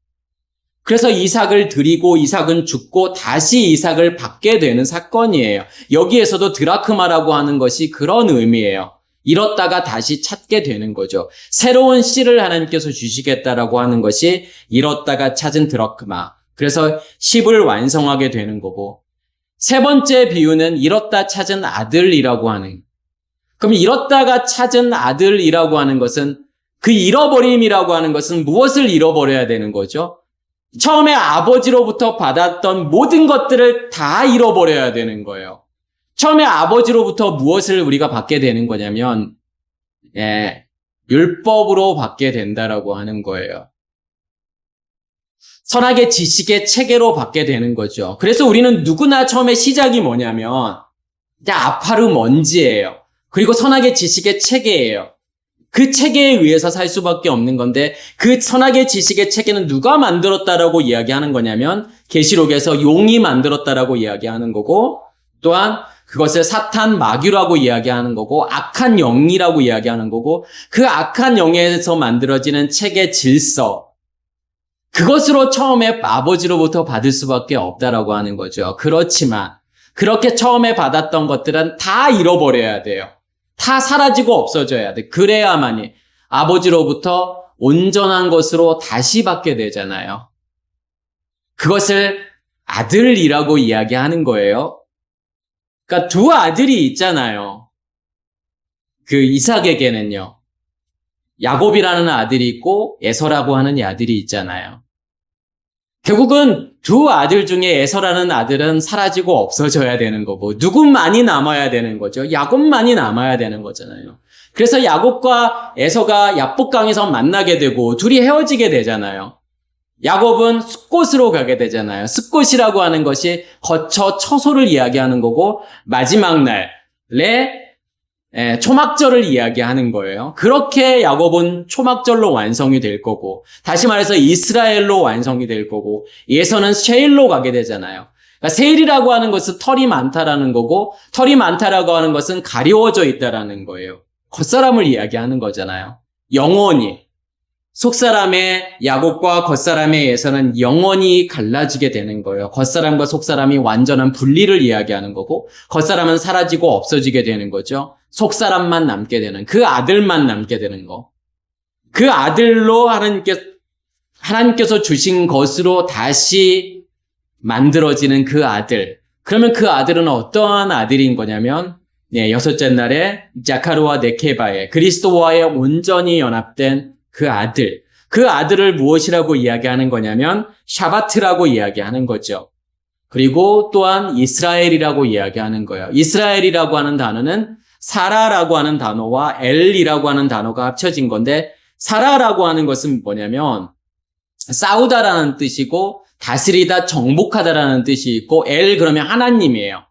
그래서 이삭을 드리고 이삭은 죽고 다시 이삭을 받게 되는 사건이에요. 여기에서도 드라크마라고 하는 것이 그런 의미예요. 잃었다가 다시 찾게 되는 거죠. 새로운 씨를 하나님께서 주시겠다라고 하는 것이 잃었다가 찾은 드라크마. 그래서 10을 완성하게 되는 거고. 세 번째 비유는 잃었다 찾은 아들이라고 하는. 그럼 잃었다가 찾은 아들이라고 하는 것은 그 잃어버림이라고 하는 것은 무엇을 잃어버려야 되는 거죠? 처음에 아버지로부터 받았던 모든 것들을 다 잃어버려야 되는 거예요. 처음에 아버지로부터 무엇을 우리가 받게 되는 거냐면 율법으로 받게 된다라고 하는 거예요. 선악의 지식의 체계로 받게 되는 거죠. 그래서 우리는 누구나 처음에 시작이 뭐냐면 아파르 먼지예요. 그리고 선악의 지식의 체계예요. 그 체계에 의해서 살 수밖에 없는 건데 그 선악의 지식의 체계는 누가 만들었다라고 이야기하는 거냐면 계시록에서 용이 만들었다라고 이야기하는 거고 또한 그것을 사탄 마귀라고 이야기하는 거고 악한 영이라고 이야기하는 거고 그 악한 영에서 만들어지는 체계 질서 그것으로 처음에 아버지로부터 받을 수밖에 없다라고 하는 거죠. 그렇지만 그렇게 처음에 받았던 것들은 다 잃어버려야 돼요. 다 사라지고 없어져야 돼. 그래야만이 아버지로부터 온전한 것으로 다시 받게 되잖아요. 그것을 아들이라고 이야기하는 거예요. 그러니까 두 아들이 있잖아요. 그 이삭에게는요. 야곱이라는 아들이 있고 에서라고 하는 아들이 있잖아요. 결국은 두 아들 중에 에서라는 아들은 사라지고 없어져야 되는 거고 누구만이 남아야 되는 거죠. 야곱만이 남아야 되는 거잖아요. 그래서 야곱과 에서가 야복강에서 만나게 되고 둘이 헤어지게 되잖아요. 야곱은 숫곳으로 가게 되잖아요. 숫곳이라고 하는 것이 거처 처소를 이야기하는 거고 마지막 날에 초막절을 이야기하는 거예요. 그렇게 야곱은 초막절로 완성이 될 거고 다시 말해서 이스라엘로 완성이 될 거고 에서는 셰일로 가게 되잖아요. 그러니까 세일이라고 하는 것은 털이 많다라는 거고 털이 많다라고 하는 것은 가려워져 있다라는 거예요. 겉사람을 이야기하는 거잖아요. 영원히 속사람의 야곱과 겉사람의 에서는 영원히 갈라지게 되는 거예요. 겉사람과 속사람이 완전한 분리를 이야기하는 거고 겉사람은 사라지고 없어지게 되는 거죠. 속사람만 남게 되는 그 아들만 남게 되는 거. 그 아들로 하나님께서 주신 것으로 다시 만들어지는 그 아들. 그러면 그 아들은 어떠한 아들인 거냐면 여섯째 날에 자카르와 네케바의 그리스도와의 온전히 연합된 그 아들. 그 아들을 무엇이라고 이야기하는 거냐면 샤바트라고 이야기하는 거죠. 그리고 또한 이스라엘이라고 이야기하는 거예요. 이스라엘이라고 하는 단어는 사라라고 하는 단어와 엘이라고 하는 단어가 합쳐진 건데 사라라고 하는 것은 뭐냐면 싸우다라는 뜻이고 다스리다 정복하다라는 뜻이 있고 엘 그러면 하나님이에요.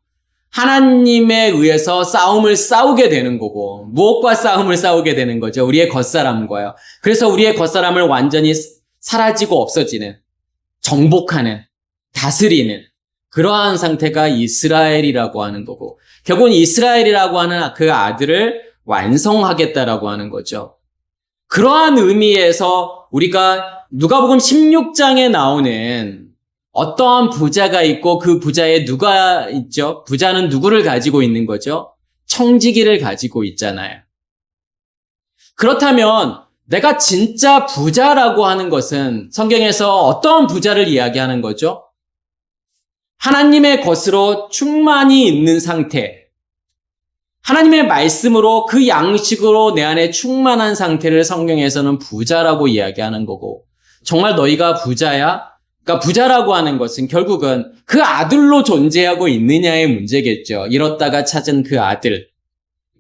하나님에 의해서 싸우게 되는 거고 무엇과 싸움을 싸우게 되는 거죠? 우리의 겉사람과요. 그래서 우리의 겉사람을 완전히 사라지고 없어지는 정복하는 다스리는 그러한 상태가 이스라엘이라고 하는 거고 결국은 이스라엘이라고 하는 그 아들을 완성하겠다라고 하는 거죠. 그러한 의미에서 우리가 누가복음 16장에 나오는 어떠한 부자가 있고 그 부자에 누가 있죠? 부자는 누구를 가지고 있는 거죠? 청지기를 가지고 있잖아요. 그렇다면 내가 진짜 부자라고 하는 것은 성경에서 어떤 부자를 이야기하는 거죠? 하나님의 것으로 충만히 있는 상태, 하나님의 말씀으로 그 양식으로 내 안에 충만한 상태를 성경에서는 부자라고 이야기하는 거고, 정말 너희가 부자야? 그러니까 부자라고 하는 것은 결국은 그 아들로 존재하고 있느냐의 문제겠죠. 잃었다가 찾은 그 아들,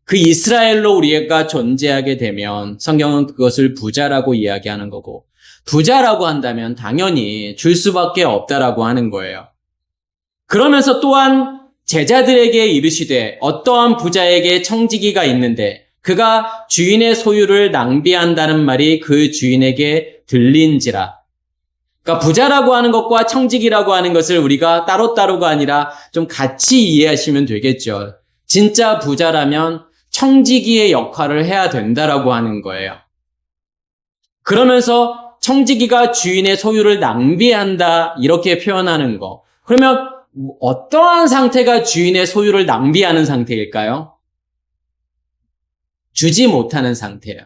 그 이스라엘로 우리가 존재하게 되면 성경은 그것을 부자라고 이야기하는 거고, 부자라고 한다면 당연히 줄 수밖에 없다라고 하는 거예요. 그러면서 또한 제자들에게 이르시되 어떠한 부자에게 청지기가 있는데 그가 주인의 소유를 낭비한다는 말이 그 주인에게 들린지라. 그러니까 부자라고 하는 것과 청지기라고 하는 것을 우리가 따로따로가 아니라 좀 같이 이해하시면 되겠죠. 진짜 부자라면 청지기의 역할을 해야 된다라고 하는 거예요. 그러면서 청지기가 주인의 소유를 낭비한다 이렇게 표현하는 거. 그러면 어떠한 상태가 주인의 소유를 낭비하는 상태일까요? 주지 못하는 상태예요.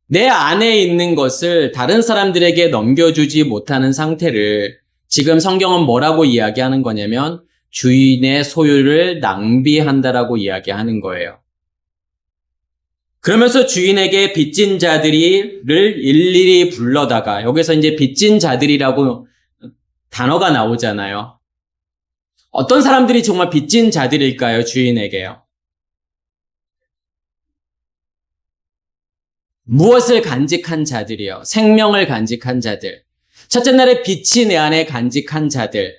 내 안에 있는 것을 다른 사람들에게 넘겨주지 못하는 상태를 지금 성경은 뭐라고 이야기하는 거냐면 주인의 소유를 낭비한다라고 이야기하는 거예요. 그러면서 주인에게 빚진 자들이를 일일이 불러다가, 여기서 이제 빚진 자들이라고 단어가 나오잖아요. 어떤 사람들이 정말 빚진 자들일까요? 주인에게요. 무엇을 간직한 자들이요? 생명을 간직한 자들. 첫째 날에 빛이 내 안에 간직한 자들.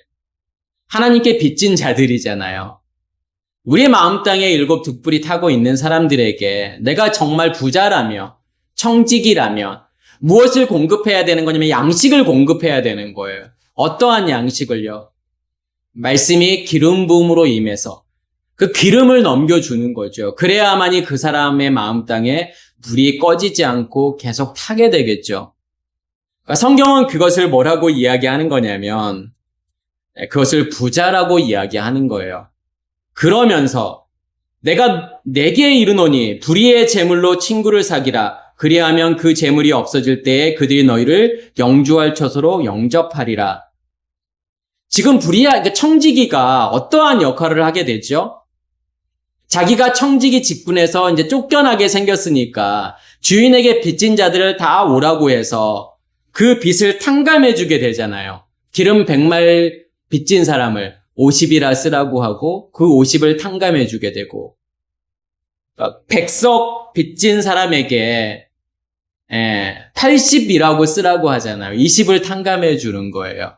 하나님께 빚진 자들이잖아요. 우리의 마음 땅에 일곱 등불이 타고 있는 사람들에게 내가 정말 부자라며 청지기라면 무엇을 공급해야 되는 거냐면 양식을 공급해야 되는 거예요. 어떠한 양식을요? 말씀이 기름 부음으로 임해서 그 기름을 넘겨주는 거죠. 그래야만이 그 사람의 마음 땅에 불이 꺼지지 않고 계속 타게 되겠죠. 그러니까 성경은 그것을 뭐라고 이야기하는 거냐면 그것을 부자라고 이야기하는 거예요. 그러면서 내가 내게 이르노니 불의의 재물로 친구를 사기라. 그리하면 그 재물이 없어질 때에 그들이 너희를 영주할 처소로 영접하리라. 지금 그러니까 청지기가 어떠한 역할을 하게 되죠? 자기가 청지기 직분에서 이제 쫓겨나게 생겼으니까 주인에게 빚진 자들을 다 오라고 해서 그 빚을 탕감해주게 되잖아요. 기름 100말 빚진 사람을 50이라 쓰라고 하고 그 50을 탕감해주게 되고, 100석 빚진 사람에게 80이라고 쓰라고 하잖아요. 20을 탕감해주는 거예요.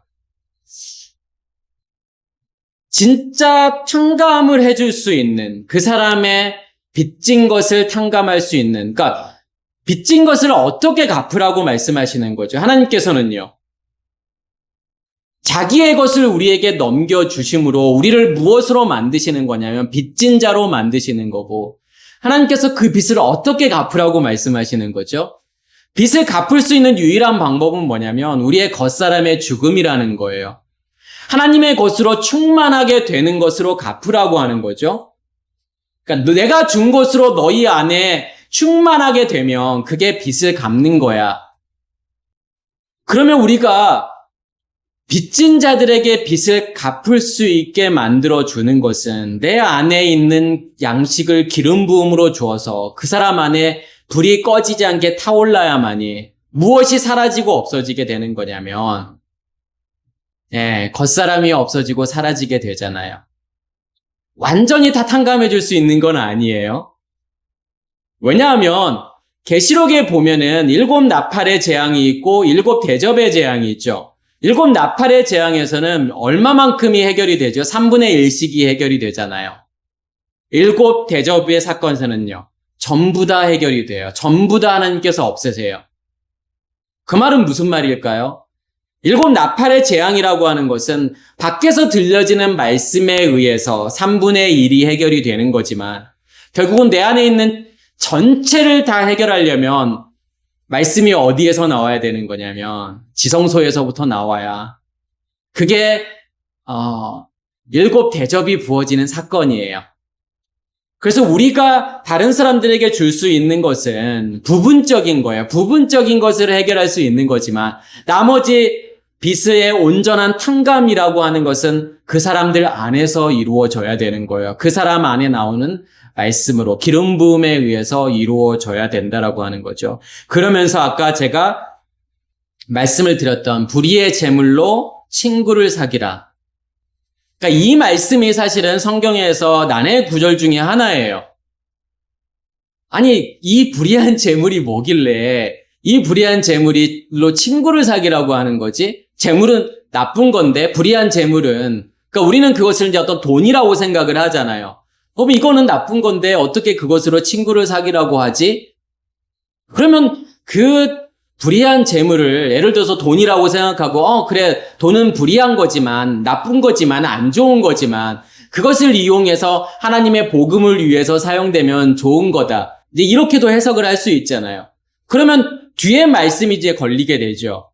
진짜 탕감을 해줄 수 있는, 그 사람의 빚진 것을 탕감할 수 있는, 그러니까 빚진 것을 어떻게 갚으라고 말씀하시는 거죠? 하나님께서는요, 자기의 것을 우리에게 넘겨주심으로 우리를 무엇으로 만드시는 거냐면 빚진 자로 만드시는 거고, 하나님께서 그 빚을 어떻게 갚으라고 말씀하시는 거죠? 빚을 갚을 수 있는 유일한 방법은 뭐냐면 우리의 겉사람의 죽음이라는 거예요. 하나님의 것으로 충만하게 되는 것으로 갚으라고 하는 거죠. 그러니까 내가 준 것으로 너희 안에 충만하게 되면 그게 빚을 갚는 거야. 그러면 우리가 빚진 자들에게 빚을 갚을 수 있게 만들어주는 것은 내 안에 있는 양식을 기름 부음으로 주어서 그 사람 안에 불이 꺼지지 않게 타올라야만이 무엇이 사라지고 없어지게 되는 거냐면 겉사람이 없어지고 사라지게 되잖아요. 완전히 다 탕감해 줄 수 있는 건 아니에요. 왜냐하면 계시록에 보면은 7 나팔의 재앙이 있고 7 대접의 재앙이 있죠. 7 나팔의 재앙에서는 얼마만큼이 해결이 되죠? 3분의 1씩이 해결이 되잖아요. 7 대접의 사건에서는요, 전부 다 해결이 돼요. 전부 다 하나님께서 없애세요. 그 말은 무슨 말일까요? 7 나팔의 재앙이라고 하는 것은 밖에서 들려지는 말씀에 의해서 3분의 1이 해결이 되는 거지만 결국은 내 안에 있는 전체를 다 해결하려면 말씀이 어디에서 나와야 되는 거냐면 지성소에서부터 나와야 그게 7 대접이 부어지는 사건이에요. 그래서 우리가 다른 사람들에게 줄 수 있는 것은 부분적인 거예요. 부분적인 것을 해결할 수 있는 거지만 나머지 빚의 온전한 탕감이라고 하는 것은 그 사람들 안에서 이루어져야 되는 거예요. 그 사람 안에 나오는 말씀으로 기름 부음에 의해서 이루어져야 된다라고 하는 거죠. 그러면서 아까 제가 말씀을 드렸던 불의의 재물로 친구를 사귀라. 그러니까 이 말씀이 사실은 성경에서 난해 구절 중에 하나예요. 아니, 이 불의한 재물이 뭐길래 이 불의한 재물로 친구를 사귀라고 하는 거지? 재물은 나쁜 건데 불의한 재물은, 그러니까 우리는 그것을 이제 어떤 돈이라고 생각을 하잖아요. 그럼 이거는 나쁜 건데 어떻게 그것으로 친구를 사귀라고 하지? 그러면 그 불의한 재물을 예를 들어서 돈이라고 생각하고 그래 돈은 불의한 거지만 나쁜 거지만 안 좋은 거지만 그것을 이용해서 하나님의 복음을 위해서 사용되면 좋은 거다. 이제 이렇게도 해석을 할 수 있잖아요. 그러면 뒤에 말씀이 이제 걸리게 되죠.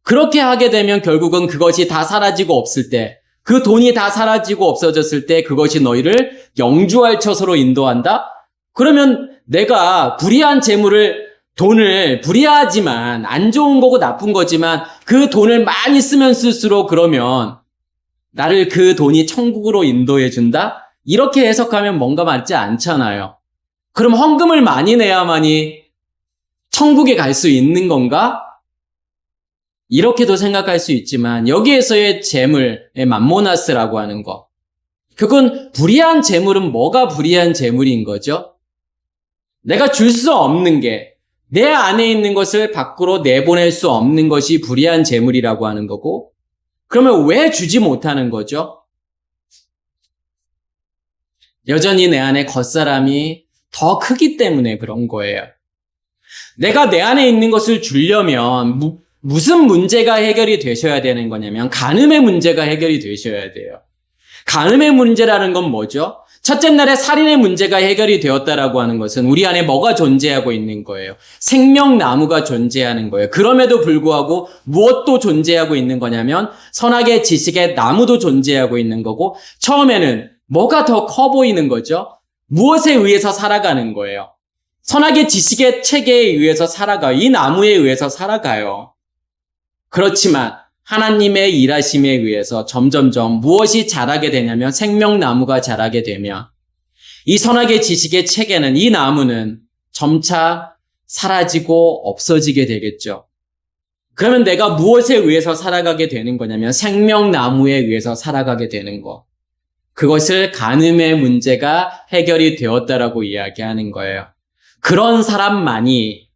그렇게 하게 되면 결국은 그것이 다 사라지고 없을 때, 그 돈이 다 사라지고 없어졌을 때 그것이 너희를 영주할 처소로 인도한다? 그러면 내가 불의한 재물을 돈을 불의하지만 안 좋은 거고 나쁜 거지만 그 돈을 많이 쓰면 쓸수록 그러면 나를 그 돈이 천국으로 인도해 준다? 이렇게 해석하면 뭔가 맞지 않잖아요. 그럼 헌금을 많이 내야만이 천국에 갈 수 있는 건가? 이렇게도 생각할 수 있지만 여기에서의 재물의 맘모나스라고 하는 거, 그건 불의한 재물은 뭐가 불의한 재물인 거죠? 내가 줄 수 없는 게, 내 안에 있는 것을 밖으로 내보낼 수 없는 것이 불의한 재물이라고 하는 거고, 그러면 왜 주지 못하는 거죠? 여전히 내 안에 겉사람이 더 크기 때문에 그런 거예요. 내가 내 안에 있는 것을 주려면 무슨 문제가 해결이 되셔야 되는 거냐면 간음의 문제가 해결이 되셔야 돼요. 간음의 문제라는 건 뭐죠? 첫째 날에 살인의 문제가 해결이 되었다라고 하는 것은 우리 안에 뭐가 존재하고 있는 거예요? 생명나무가 존재하는 거예요. 그럼에도 불구하고 무엇도 존재하고 있는 거냐면 선악의 지식의 나무도 존재하고 있는 거고, 처음에는 뭐가 더 커 보이는 거죠? 무엇에 의해서 살아가는 거예요? 선악의 지식의 체계에 의해서 살아가요. 이 나무에 의해서 살아가요. 그렇지만 하나님의 일하심에 의해서 점점점 무엇이 자라게 되냐면 생명나무가 자라게 되면 이 선악의 지식의 체계는, 이 나무는 점차 사라지고 없어지게 되겠죠. 그러면 내가 무엇에 의해서 살아가게 되는 거냐면 생명나무에 의해서 살아가게 되는 거. 그것을 간음의 문제가 해결이 되었다라고 이야기하는 거예요. 그런 사람만이,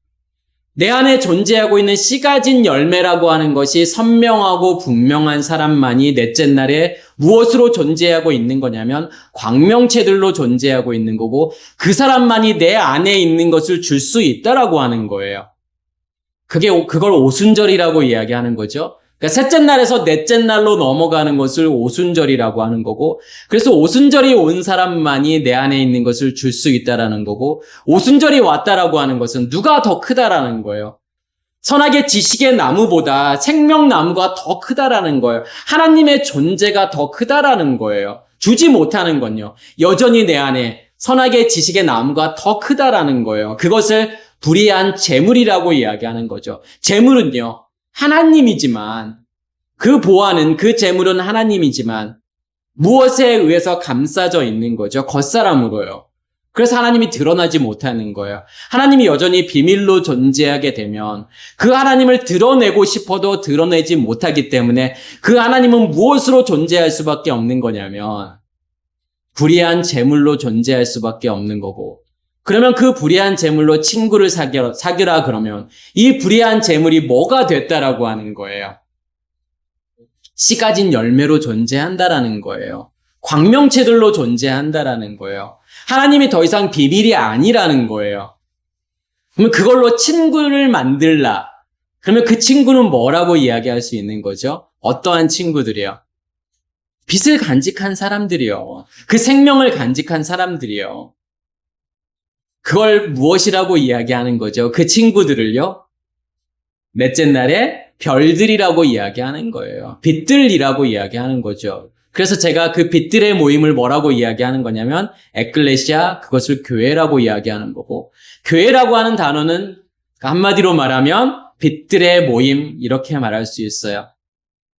내 안에 존재하고 있는 씨 가진 열매라고 하는 것이 선명하고 분명한 사람만이 넷째 날에 무엇으로 존재하고 있는 거냐면 광명체들로 존재하고 있는 거고, 그 사람만이 내 안에 있는 것을 줄 수 있다라고 하는 거예요. 그걸 오순절이라고 이야기하는 거죠. 그러니까 셋째 날에서 넷째 날로 넘어가는 것을 오순절이라고 하는 거고, 그래서 오순절이 온 사람만이 내 안에 있는 것을 줄 수 있다라는 거고, 오순절이 왔다라고 하는 것은 누가 더 크다라는 거예요. 선악의 지식의 나무보다 생명나무가 더 크다라는 거예요. 하나님의 존재가 더 크다라는 거예요. 주지 못하는 건요, 여전히 내 안에 선악의 지식의 나무가 더 크다라는 거예요. 그것을 불의한 재물이라고 이야기하는 거죠. 재물은요, 하나님이지만, 그 보화는, 그 재물은 하나님이지만 무엇에 의해서 감싸져 있는 거죠? 겉사람으로요. 그래서 하나님이 드러나지 못하는 거예요. 하나님이 여전히 비밀로 존재하게 되면 그 하나님을 드러내고 싶어도 드러내지 못하기 때문에 그 하나님은 무엇으로 존재할 수밖에 없는 거냐면 불의한 재물로 존재할 수밖에 없는 거고, 그러면 그 불의한 재물로 친구를 사귀라 그러면 이 불의한 재물이 뭐가 됐다라고 하는 거예요? 씨 가진 열매로 존재한다라는 거예요. 광명체들로 존재한다라는 거예요. 하나님이 더 이상 비밀이 아니라는 거예요. 그러면 그걸로 친구를 만들라. 그러면 그 친구는 뭐라고 이야기할 수 있는 거죠? 어떠한 친구들이요? 빛을 간직한 사람들이요. 그 생명을 간직한 사람들이요. 그걸 무엇이라고 이야기하는 거죠? 그 친구들을요? 넷째 날에 별들이라고 이야기하는 거예요. 빛들이라고 이야기하는 거죠. 그래서 제가 그 빛들의 모임을 뭐라고 이야기하는 거냐면 에클레시아, 그것을 교회라고 이야기하는 거고, 교회라고 하는 단어는 한마디로 말하면 빛들의 모임, 이렇게 말할 수 있어요.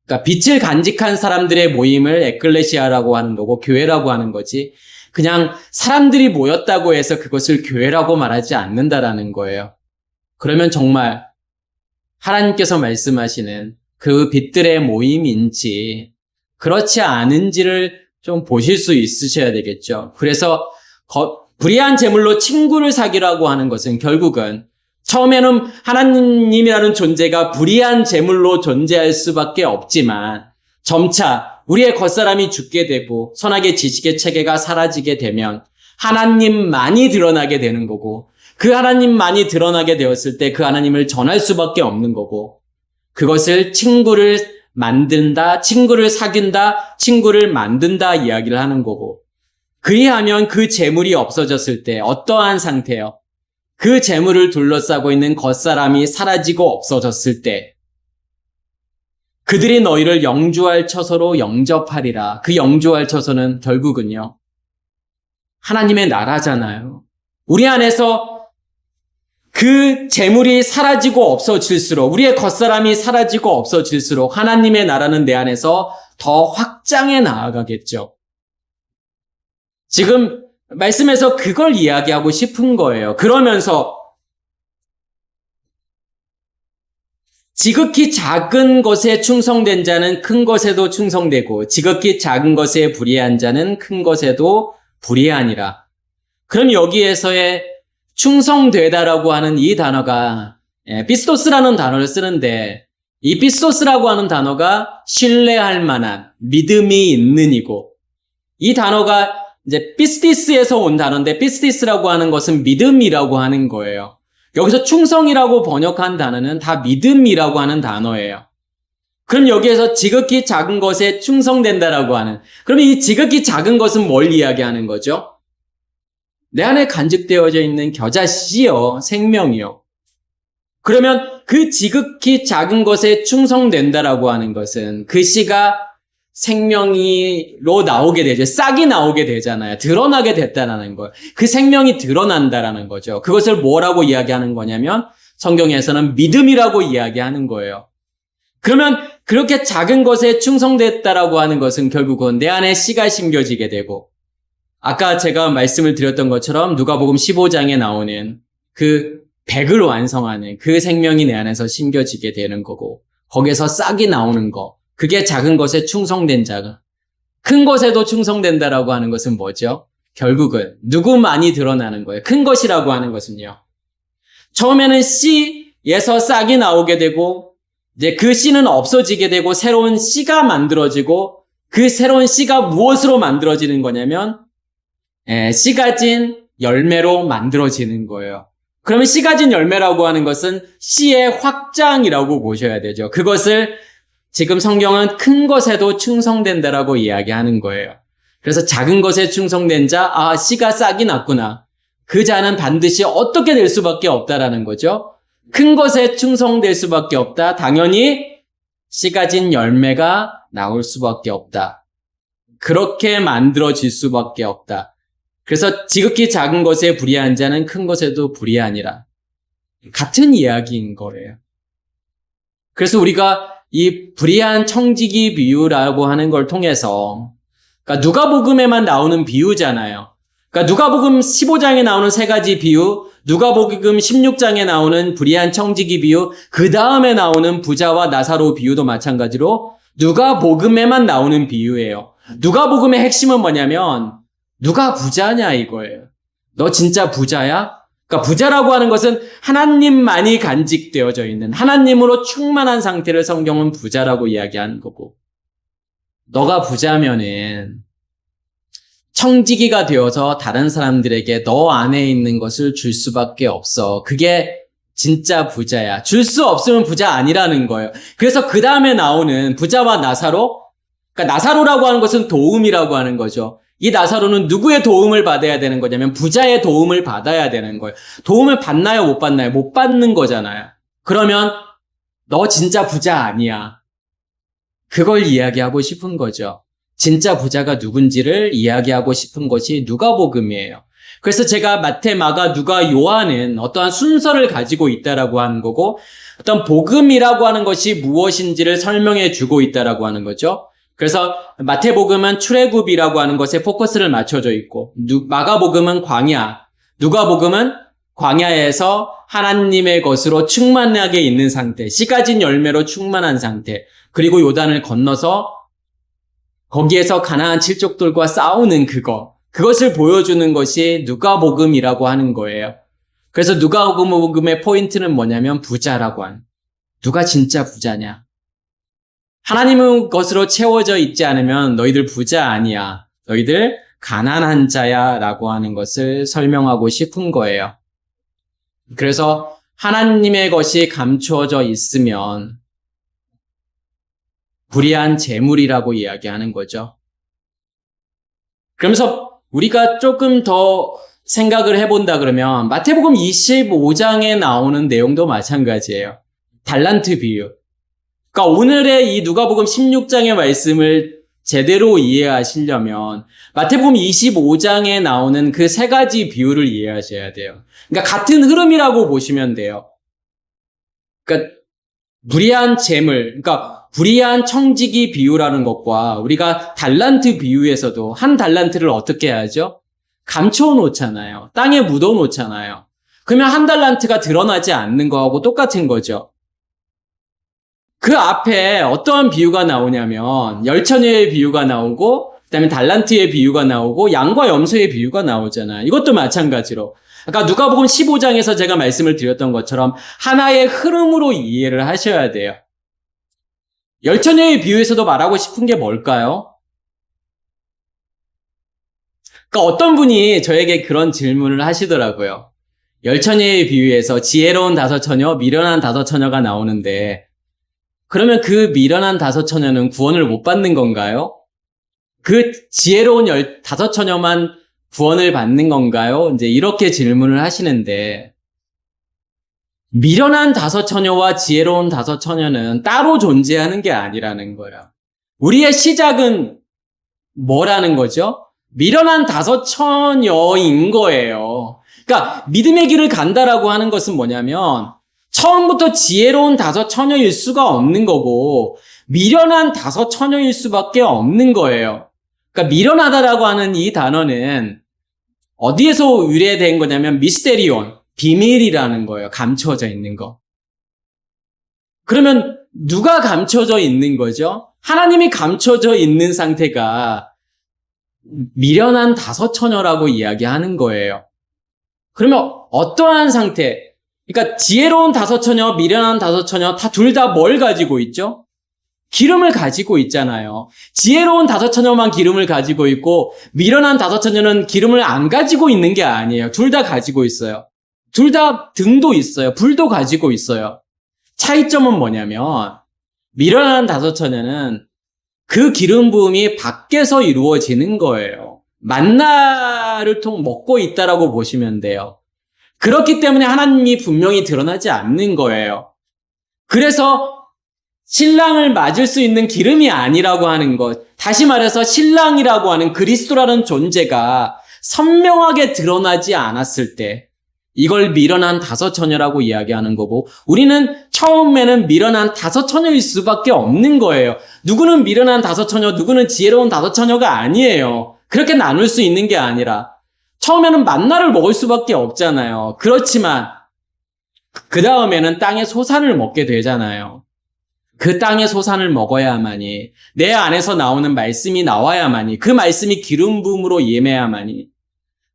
그러니까 빛을 간직한 사람들의 모임을 에클레시아라고 하는 거고 교회라고 하는 거지, 그냥 사람들이 모였다고 해서 그것을 교회라고 말하지 않는다라는 거예요. 그러면 정말 하나님께서 말씀하시는 그 빛들의 모임인지 그렇지 않은지를 좀 보실 수 있으셔야 되겠죠. 그래서 불의한 제물로 친구를 사귀라고 하는 것은 결국은 처음에는 하나님이라는 존재가 불의한 제물로 존재할 수밖에 없지만 점차 우리의 겉사람이 죽게 되고 선악의 지식의 체계가 사라지게 되면 하나님만이 드러나게 되는 거고, 그 하나님만이 드러나게 되었을 때 그 하나님을 전할 수밖에 없는 거고, 그것을 친구를 만든다, 친구를 사귄다, 친구를 만든다 이야기를 하는 거고, 그리하면 그 재물이 없어졌을 때 어떠한 상태요? 그 재물을 둘러싸고 있는 겉사람이 사라지고 없어졌을 때 그들이 너희를 영주할 처소로 영접하리라. 그 영주할 처소는 결국은요, 하나님의 나라잖아요. 우리 안에서 그 재물이 사라지고 없어질수록, 우리의 겉사람이 사라지고 없어질수록 하나님의 나라는 내 안에서 더 확장해 나아가겠죠. 지금 말씀에서 그걸 이야기하고 싶은 거예요. 그러면서 지극히 작은 것에 충성된 자는 큰 것에도 충성되고 지극히 작은 것에 불의한 자는 큰 것에도 불의하니라. 그럼 여기에서의 충성되다라고 하는 이 단어가 피스토스라는 단어를 쓰는데, 이 피스토스라고 하는 단어가 신뢰할 만한, 믿음이 있는 이고, 이 단어가 이제 피스티스에서 온 단어인데 피스티스라고 하는 것은 믿음이라고 하는 거예요. 여기서 충성이라고 번역한 단어는 다 믿음이라고 하는 단어예요. 그럼 여기에서 지극히 작은 것에 충성된다라고 하는, 그러면 이 지극히 작은 것은 뭘 이야기하는 거죠? 내 안에 간직되어져 있는 겨자씨요, 생명이요. 그러면 그 지극히 작은 것에 충성된다라고 하는 것은 그 씨가 생명이로 나오게 되죠. 싹이 나오게 되잖아요. 드러나게 됐다라는 거예요. 그 생명이 드러난다라는 거죠. 그것을 뭐라고 이야기하는 거냐면 성경에서는 믿음이라고 이야기하는 거예요. 그러면 그렇게 작은 것에 충성됐다라고 하는 것은 결국은 내 안에 씨가 심겨지게 되고, 아까 제가 말씀을 드렸던 것처럼 누가복음 15장에 나오는 그 백을 완성하는 그 생명이 내 안에서 심겨지게 되는 거고, 거기에서 싹이 나오는 거, 그게 작은 것에 충성된 자가 큰 것에도 충성된다라고 하는 것은 뭐죠? 결국은 누구만이 드러나는 거예요. 큰 것이라고 하는 것은요, 처음에는 씨에서 싹이 나오게 되고 이제 그 씨는 없어지게 되고 새로운 씨가 만들어지고, 그 새로운 씨가 무엇으로 만들어지는 거냐면 씨 가진 열매로 만들어지는 거예요. 그러면 씨 가진 열매라고 하는 것은 씨의 확장이라고 보셔야 되죠. 그것을 지금 성경은 큰 것에도 충성된다라고 이야기하는 거예요. 그래서 작은 것에 충성된 자, 씨가 싹이 났구나. 그 자는 반드시 어떻게 될 수밖에 없다라는 거죠. 큰 것에 충성될 수밖에 없다. 당연히 씨 가진 열매가 나올 수밖에 없다. 그렇게 만들어질 수밖에 없다. 그래서 지극히 작은 것에 불의한 자는 큰 것에도 불의하니라. 같은 이야기인 거예요. 그래서 우리가 이 불의한 청지기 비유라고 하는 걸 통해서, 그러니까 누가복음에만 나오는 비유잖아요. 그러니까 누가복음 15장에 나오는 세 가지 비유, 누가복음 16장에 나오는 불의한 청지기 비유, 그 다음에 나오는 부자와 나사로 비유도 마찬가지로 누가복음에만 나오는 비유예요. 누가복음의 핵심은 뭐냐면 누가 부자냐 이거예요. 너 진짜 부자야? 그러니까 부자라고 하는 것은 하나님만이 간직되어져 있는, 하나님으로 충만한 상태를 성경은 부자라고 이야기하는 거고, 너가 부자면은 청지기가 되어서 다른 사람들에게 너 안에 있는 것을 줄 수밖에 없어. 그게 진짜 부자야. 줄 수 없으면 부자 아니라는 거예요. 그래서 그 다음에 나오는 부자와 나사로, 그러니까 나사로라고 하는 것은 도움이라고 하는 거죠. 이 나사로는 누구의 도움을 받아야 되는 거냐면 부자의 도움을 받아야 되는 거예요. 도움을 받나요? 못 받나요? 못 받는 거잖아요. 그러면 너 진짜 부자 아니야. 그걸 이야기하고 싶은 거죠. 진짜 부자가 누군지를 이야기하고 싶은 것이 누가복음이에요. 그래서 제가 마태, 마가, 누가, 요한은 어떠한 순서를 가지고 있다라고 하는 거고 어떤 복음이라고 하는 것이 무엇인지를 설명해 주고 있다라고 하는 거죠. 그래서 마태복음은 출애굽이라고 하는 것에 포커스를 맞춰져 있고 마가복음은 광야, 누가복음은 광야에서 하나님의 것으로 충만하게 있는 상태, 씨 가진 열매로 충만한 상태, 그리고 요단을 건너서 거기에서 가나안 칠족들과 싸우는 그것을 보여주는 것이 누가복음이라고 하는 거예요. 그래서 누가복음의 포인트는 뭐냐면 부자라고 하는, 누가 진짜 부자냐? 하나님의 것으로 채워져 있지 않으면 너희들 부자 아니야. 너희들 가난한 자야 라고 하는 것을 설명하고 싶은 거예요. 그래서 하나님의 것이 감추어져 있으면 불의한 재물이라고 이야기하는 거죠. 그러면서 우리가 조금 더 생각을 해본다 그러면 마태복음 25장에 나오는 내용도 마찬가지예요. 달란트 비유. 그러니까 오늘의 이 누가복음 16장의 말씀을 제대로 이해하시려면 마태복음 25장에 나오는 그 세 가지 비유를 이해하셔야 돼요. 그러니까 같은 흐름이라고 보시면 돼요. 그러니까 불의한 재물, 그러니까 불의한 청지기 비유라는 것과 우리가 달란트 비유에서도 한 달란트를 어떻게 하죠? 감춰 놓잖아요. 땅에 묻어 놓잖아요. 그러면 한 달란트가 드러나지 않는 거하고 똑같은 거죠. 그 앞에 어떠한 비유가 나오냐면 열처녀의 비유가 나오고 그다음에 달란트의 비유가 나오고 양과 염소의 비유가 나오잖아요. 이것도 마찬가지로 아까 누가복음 15장에서 제가 말씀을 드렸던 것처럼 하나의 흐름으로 이해를 하셔야 돼요. 열처녀의 비유에서도 말하고 싶은 게 뭘까요? 그러니까 어떤 분이 저에게 그런 질문을 하시더라고요. 열처녀의 비유에서 지혜로운 다섯 처녀, 미련한 다섯 처녀가 나오는데 그러면 그 미련한 다섯 처녀는 구원을 못 받는 건가요? 그 지혜로운 다섯 처녀만 구원을 받는 건가요? 이제 이렇게 질문을 하시는데 미련한 다섯 처녀와 지혜로운 다섯 처녀는 따로 존재하는 게 아니라는 거예요. 우리의 시작은 뭐라는 거죠? 미련한 다섯 처녀인 거예요. 그러니까 믿음의 길을 간다라고 하는 것은 뭐냐면 처음부터 지혜로운 다섯 처녀일 수가 없는 거고 미련한 다섯 처녀일 수밖에 없는 거예요. 그러니까 미련하다라고 하는 이 단어는 어디에서 유래된 거냐면 미스테리온, 비밀이라는 거예요. 감춰져 있는 거. 그러면 누가 감춰져 있는 거죠? 하나님이 감춰져 있는 상태가 미련한 다섯 처녀라고 이야기하는 거예요. 그러면 어떠한 상태? 그러니까 지혜로운 다섯 처녀, 미련한 다섯 처녀 둘 다 뭘 가지고 있죠? 기름을 가지고 있잖아요. 지혜로운 다섯 처녀만 기름을 가지고 있고 미련한 다섯 처녀는 기름을 안 가지고 있는 게 아니에요. 둘 다 가지고 있어요. 둘 다 등도 있어요. 불도 가지고 있어요. 차이점은 뭐냐면 미련한 다섯 처녀는 그 기름 부음이 밖에서 이루어지는 거예요. 만나를 먹고 있다라고 보시면 돼요. 그렇기 때문에 하나님이 분명히 드러나지 않는 거예요. 그래서 신랑을 맞을 수 있는 기름이 아니라고 하는 것, 다시 말해서 신랑이라고 하는 그리스도라는 존재가 선명하게 드러나지 않았을 때 이걸 미련한 다섯 처녀라고 이야기하는 거고 우리는 처음에는 미련한 다섯 처녀일 수밖에 없는 거예요. 누구는 미련한 다섯 처녀, 누구는 지혜로운 다섯 처녀가 아니에요. 그렇게 나눌 수 있는 게 아니라 처음에는 만나를 먹을 수밖에 없잖아요. 그렇지만 그 다음에는 땅의 소산을 먹게 되잖아요. 그 땅의 소산을 먹어야만이 내 안에서 나오는 말씀이 나와야만이 그 말씀이 기름 부음으로 임해야만이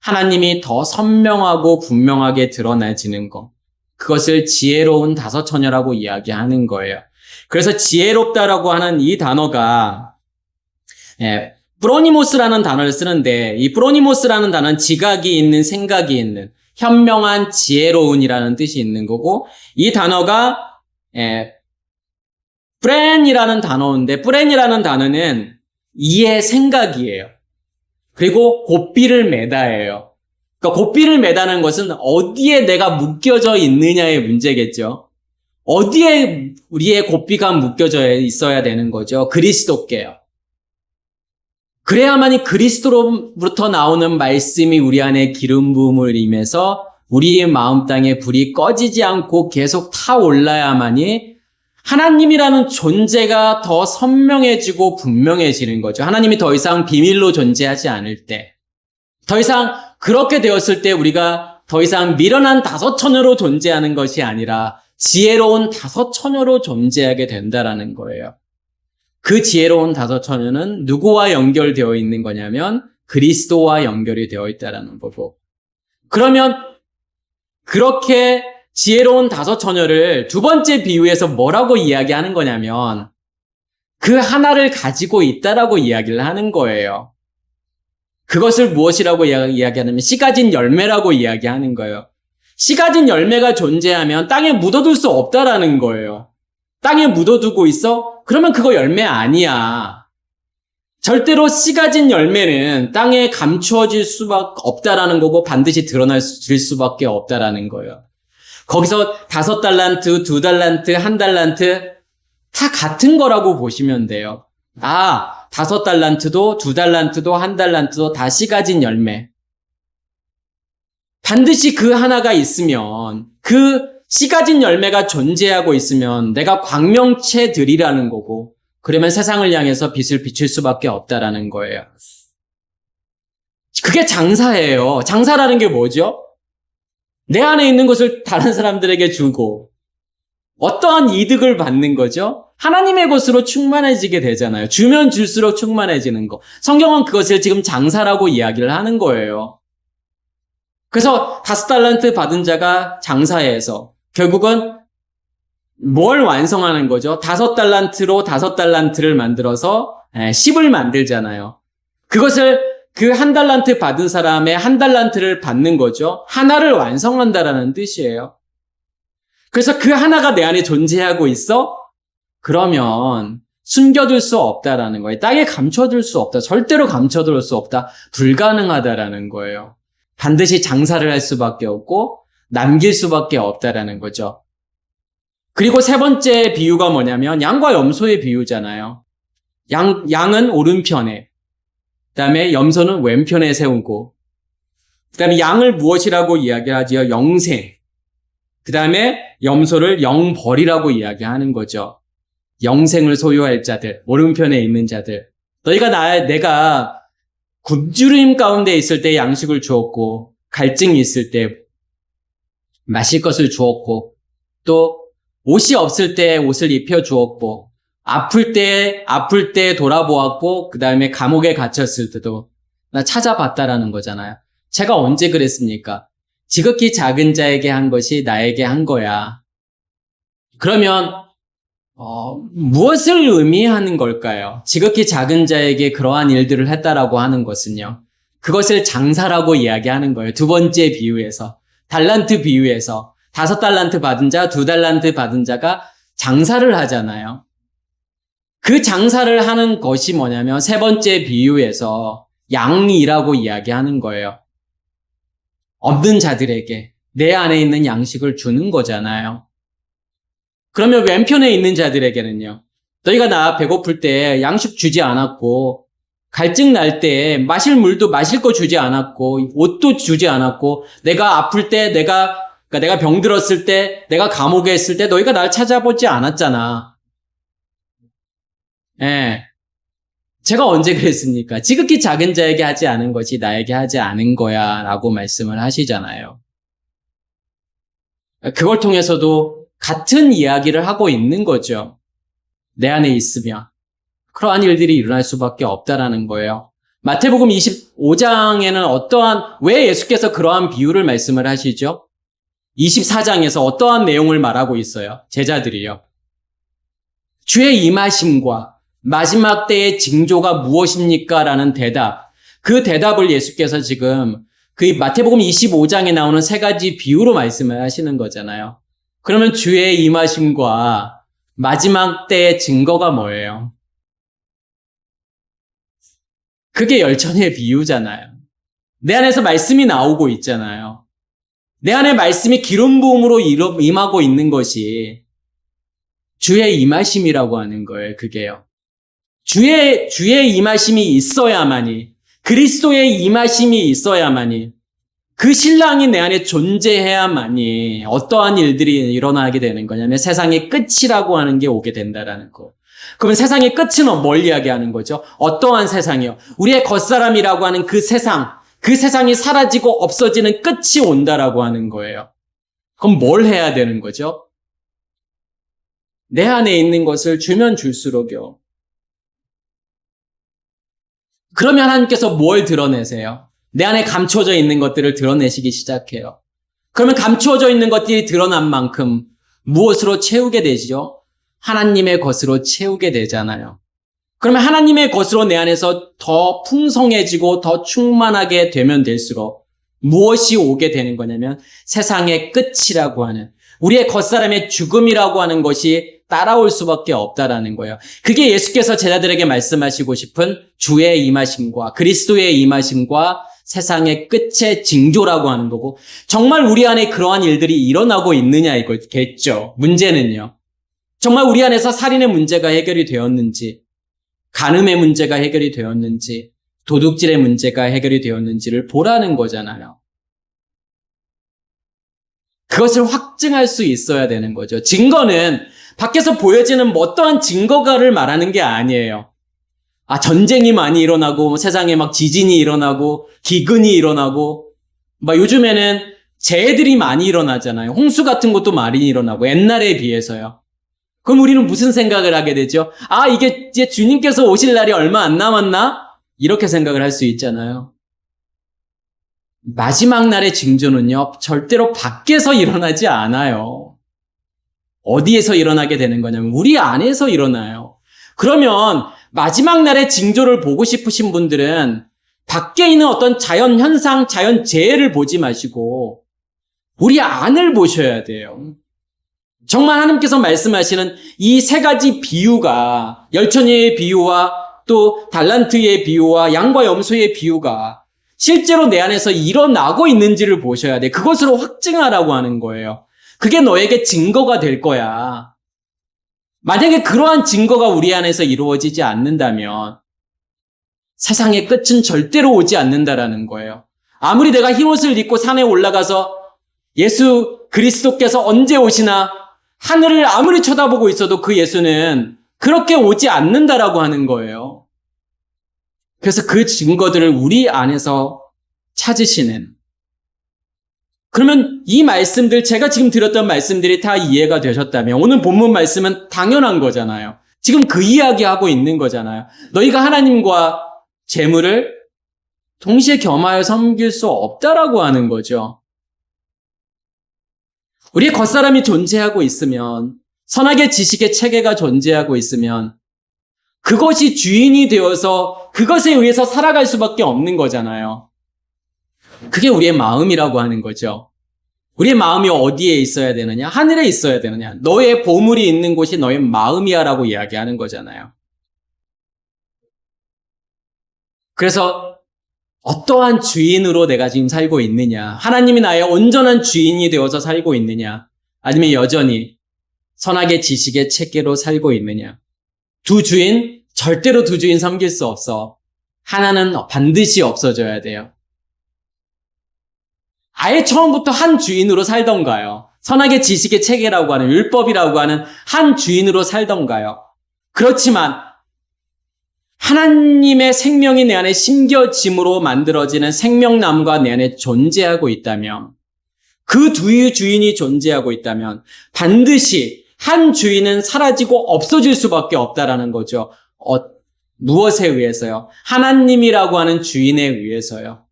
하나님이 더 선명하고 분명하게 드러나지는 것. 그것을 지혜로운 다섯 처녀라고 이야기하는 거예요. 그래서 지혜롭다라고 하는 이 단어가 프로니모스라는 단어를 쓰는데 이 프로니모스라는 단어는 지각이 있는, 생각이 있는, 현명한, 지혜로운이라는 뜻이 있는 거고 이 단어가 프렌이라는 단어인데 프렌이라는 단어는 이해, 생각이에요. 그리고 고삐를 매다예요. 그러니까 고삐를 매다는 것은 어디에 내가 묶여져 있느냐의 문제겠죠. 어디에 우리의 고삐가 묶여져 있어야 되는 거죠. 그리스도께요. 그래야만이 그리스도로부터 나오는 말씀이 우리 안에 기름 부음을 임해서 우리의 마음 땅에 불이 꺼지지 않고 계속 타올라야만이 하나님이라는 존재가 더 선명해지고 분명해지는 거죠. 하나님이 더 이상 비밀로 존재하지 않을 때, 더 이상 그렇게 되었을 때 우리가 더 이상 미련한 다섯 처녀로 존재하는 것이 아니라 지혜로운 다섯 처녀로 존재하게 된다라는 거예요. 그 지혜로운 다섯 처녀는 누구와 연결되어 있는 거냐면 그리스도와 연결이 되어 있다라는 거고. 그러면 그렇게 지혜로운 다섯 처녀를 두 번째 비유에서 뭐라고 이야기하는 거냐면 그 하나를 가지고 있다라고 이야기를 하는 거예요. 그것을 무엇이라고 이야기하냐면 씨 가진 열매라고 이야기하는 거예요. 씨 가진 열매가 존재하면 땅에 묻어둘 수 없다라는 거예요. 땅에 묻어두고 있어? 그러면 그거 열매 아니야. 절대로 씨 가진 열매는 땅에 감추어질 수밖에 없다라는 거고 반드시 드러날 수밖에 없다라는 거예요. 거기서 5달란트, 2달란트, 1달란트 다 같은 거라고 보시면 돼요. 5달란트도 2달란트도 1달란트도 다 씨 가진 열매. 반드시 그 하나가 있으면 그 씨 가진 열매가 존재하고 있으면 내가 광명체들이라는 거고 그러면 세상을 향해서 빛을 비출 수밖에 없다라는 거예요. 그게 장사예요. 장사라는 게 뭐죠? 내 안에 있는 것을 다른 사람들에게 주고 어떠한 이득을 받는 거죠? 하나님의 것으로 충만해지게 되잖아요. 주면 줄수록 충만해지는 거. 성경은 그것을 지금 장사라고 이야기를 하는 거예요. 그래서 5달란트 받은 자가 장사해서 결국은 뭘 완성하는 거죠? 5달란트로 5달란트를 만들어서 10을 만들잖아요. 그것을 그 1달란트 받은 사람의 1달란트를 받는 거죠. 하나를 완성한다라는 뜻이에요. 그래서 그 하나가 내 안에 존재하고 있어? 그러면 숨겨둘 수 없다라는 거예요. 땅에 감춰둘 수 없다. 절대로 감춰둘 수 없다. 불가능하다라는 거예요. 반드시 장사를 할 수밖에 없고 남길 수밖에 없다라는 거죠. 그리고 세 번째 비유가 뭐냐면 양과 염소의 비유잖아요. 양은 오른편에, 그다음에 염소는 왼편에 세우고, 그다음에 양을 무엇이라고 이야기하지요? 영생. 그다음에 염소를 영벌이라고 이야기하는 거죠. 영생을 소유할 자들, 오른편에 있는 자들. 내가 굶주림 가운데 있을 때 양식을 주었고, 갈증이 있을 때 마실 것을 주었고, 또 옷이 없을 때 옷을 입혀 주었고, 아플 때 돌아보았고, 그 다음에 감옥에 갇혔을 때도 나 찾아봤다라는 거잖아요. 제가 언제 그랬습니까? 지극히 작은 자에게 한 것이 나에게 한 거야. 그러면 무엇을 의미하는 걸까요? 지극히 작은 자에게 그러한 일들을 했다라고 하는 것은요. 그것을 장사라고 이야기하는 거예요. 두 번째 비유에서. 달란트 비유에서 5달란트 받은 자, 2달란트 받은 자가 장사를 하잖아요. 그 장사를 하는 것이 뭐냐면 세 번째 비유에서 양이라고 이야기하는 거예요. 없는 자들에게 내 안에 있는 양식을 주는 거잖아요. 그러면 왼편에 있는 자들에게는요. 너희가 나 배고플 때 양식 주지 않았고 갈증 날 때 마실 물도 마실 거 주지 않았고 옷도 주지 않았고 내가 아플 때 내가 병들었을 때 내가 감옥에 있을 때 너희가 날 찾아보지 않았잖아. 예. 제가 언제 그랬습니까? 지극히 작은 자에게 하지 않은 것이 나에게 하지 않은 거야 라고 말씀을 하시잖아요. 그걸 통해서도 같은 이야기를 하고 있는 거죠. 내 안에 있으면 그러한 일들이 일어날 수밖에 없다라는 거예요. 마태복음 25장에는 왜 예수께서 그러한 비유를 말씀을 하시죠? 24장에서 어떠한 내용을 말하고 있어요? 제자들이요. 주의 임하심과 마지막 때의 징조가 무엇입니까? 라는 대답. 그 대답을 예수께서 지금 그 마태복음 25장에 나오는 세 가지 비유로 말씀을 하시는 거잖아요. 그러면 주의 임하심과 마지막 때의 증거가 뭐예요? 그게 열천의 비유잖아요. 내 안에서 말씀이 나오고 있잖아요. 내 안에 말씀이 기름 부음으로 임하고 있는 것이 주의 임하심이라고 하는 거예요. 그게요. 주의 임하심이 있어야만이, 그리스도의 임하심이 있어야만이, 그 신랑이 내 안에 존재해야만이 어떠한 일들이 일어나게 되는 거냐면 세상의 끝이라고 하는 게 오게 된다라는 거. 그러면 세상의 끝은 뭘 이야기하는 거죠? 어떠한 세상이요? 우리의 겉사람이라고 하는 그 세상이 사라지고 없어지는 끝이 온다라고 하는 거예요. 그럼 뭘 해야 되는 거죠? 내 안에 있는 것을 주면 줄수록요. 그러면 하나님께서 뭘 드러내세요? 내 안에 감추어져 있는 것들을 드러내시기 시작해요. 그러면 감추어져 있는 것들이 드러난 만큼 무엇으로 채우게 되죠? 하나님의 것으로 채우게 되잖아요. 그러면 하나님의 것으로 내 안에서 더 풍성해지고 더 충만하게 되면 될수록 무엇이 오게 되는 거냐면 세상의 끝이라고 하는, 우리의 겉사람의 죽음이라고 하는 것이 따라올 수밖에 없다라는 거예요. 그게 예수께서 제자들에게 말씀하시고 싶은 주의 임하심과 그리스도의 임하심과 세상의 끝의 징조라고 하는 거고, 정말 우리 안에 그러한 일들이 일어나고 있느냐 이거겠죠. 문제는요. 정말 우리 안에서 살인의 문제가 해결이 되었는지, 간음의 문제가 해결이 되었는지, 도둑질의 문제가 해결이 되었는지를 보라는 거잖아요. 그것을 확증할 수 있어야 되는 거죠. 증거는 밖에서 보여지는 어떠한 증거가를 말하는 게 아니에요. 전쟁이 많이 일어나고, 세상에 막 지진이 일어나고, 기근이 일어나고, 요즘에는 재해들이 많이 일어나잖아요. 홍수 같은 것도 많이 일어나고, 옛날에 비해서요. 그럼 우리는 무슨 생각을 하게 되죠? 이게 이제 주님께서 오실 날이 얼마 안 남았나? 이렇게 생각을 할 수 있잖아요. 마지막 날의 징조는요, 절대로 밖에서 일어나지 않아요. 어디에서 일어나게 되는 거냐면 우리 안에서 일어나요. 그러면 마지막 날의 징조를 보고 싶으신 분들은 밖에 있는 어떤 자연 현상, 자연 재해를 보지 마시고 우리 안을 보셔야 돼요. 정말 하나님께서 말씀하시는 이 세 가지 비유가, 열처녀의 비유와 또 달란트의 비유와 양과 염소의 비유가 실제로 내 안에서 일어나고 있는지를 보셔야 돼. 그것으로 확증하라고 하는 거예요. 그게 너에게 증거가 될 거야. 만약에 그러한 증거가 우리 안에서 이루어지지 않는다면 세상의 끝은 절대로 오지 않는다라는 거예요. 아무리 내가 흰옷을 입고 산에 올라가서 예수 그리스도께서 언제 오시나 하늘을 아무리 쳐다보고 있어도 그 예수는 그렇게 오지 않는다라고 하는 거예요. 그래서 그 증거들을 우리 안에서 찾으시는, 그러면 이 말씀들, 제가 지금 드렸던 말씀들이 다 이해가 되셨다면 오늘 본문 말씀은 당연한 거잖아요. 지금 그 이야기하고 있는 거잖아요. 너희가 하나님과 재물을 동시에 겸하여 섬길 수 없다라고 하는 거죠. 우리의 겉사람이 존재하고 있으면, 선악의 지식의 체계가 존재하고 있으면 그것이 주인이 되어서 그것에 의해서 살아갈 수밖에 없는 거잖아요. 그게 우리의 마음이라고 하는 거죠. 우리의 마음이 어디에 있어야 되느냐? 하늘에 있어야 되느냐? 너의 보물이 있는 곳이 너의 마음이야 라고 이야기하는 거잖아요. 그래서 어떠한 주인으로 내가 지금 살고 있느냐? 하나님이 나의 온전한 주인이 되어서 살고 있느냐? 아니면 여전히 선악의 지식의 체계로 살고 있느냐? 절대로 두 주인 섬길 수 없어. 하나는 반드시 없어져야 돼요. 아예 처음부터 한 주인으로 살던가요? 선악의 지식의 체계라고 하는, 율법이라고 하는 한 주인으로 살던가요? 그렇지만 하나님의 생명이 내 안에 심겨짐으로 만들어지는 생명나무가 내 안에 존재하고 있다면, 그 두 주인이 존재하고 있다면 반드시 한 주인은 사라지고 없어질 수밖에 없다라는 거죠. 무엇에 의해서요? 하나님이라고 하는 주인에 의해서요.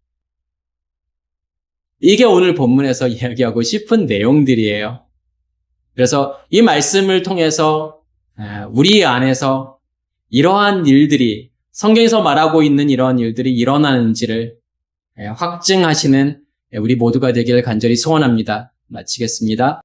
이게 오늘 본문에서 이야기하고 싶은 내용들이에요. 그래서 이 말씀을 통해서 우리 안에서 이러한 일들이, 성경에서 말하고 있는 이러한 일들이 일어나는지를 확증하시는 우리 모두가 되기를 간절히 소원합니다. 마치겠습니다.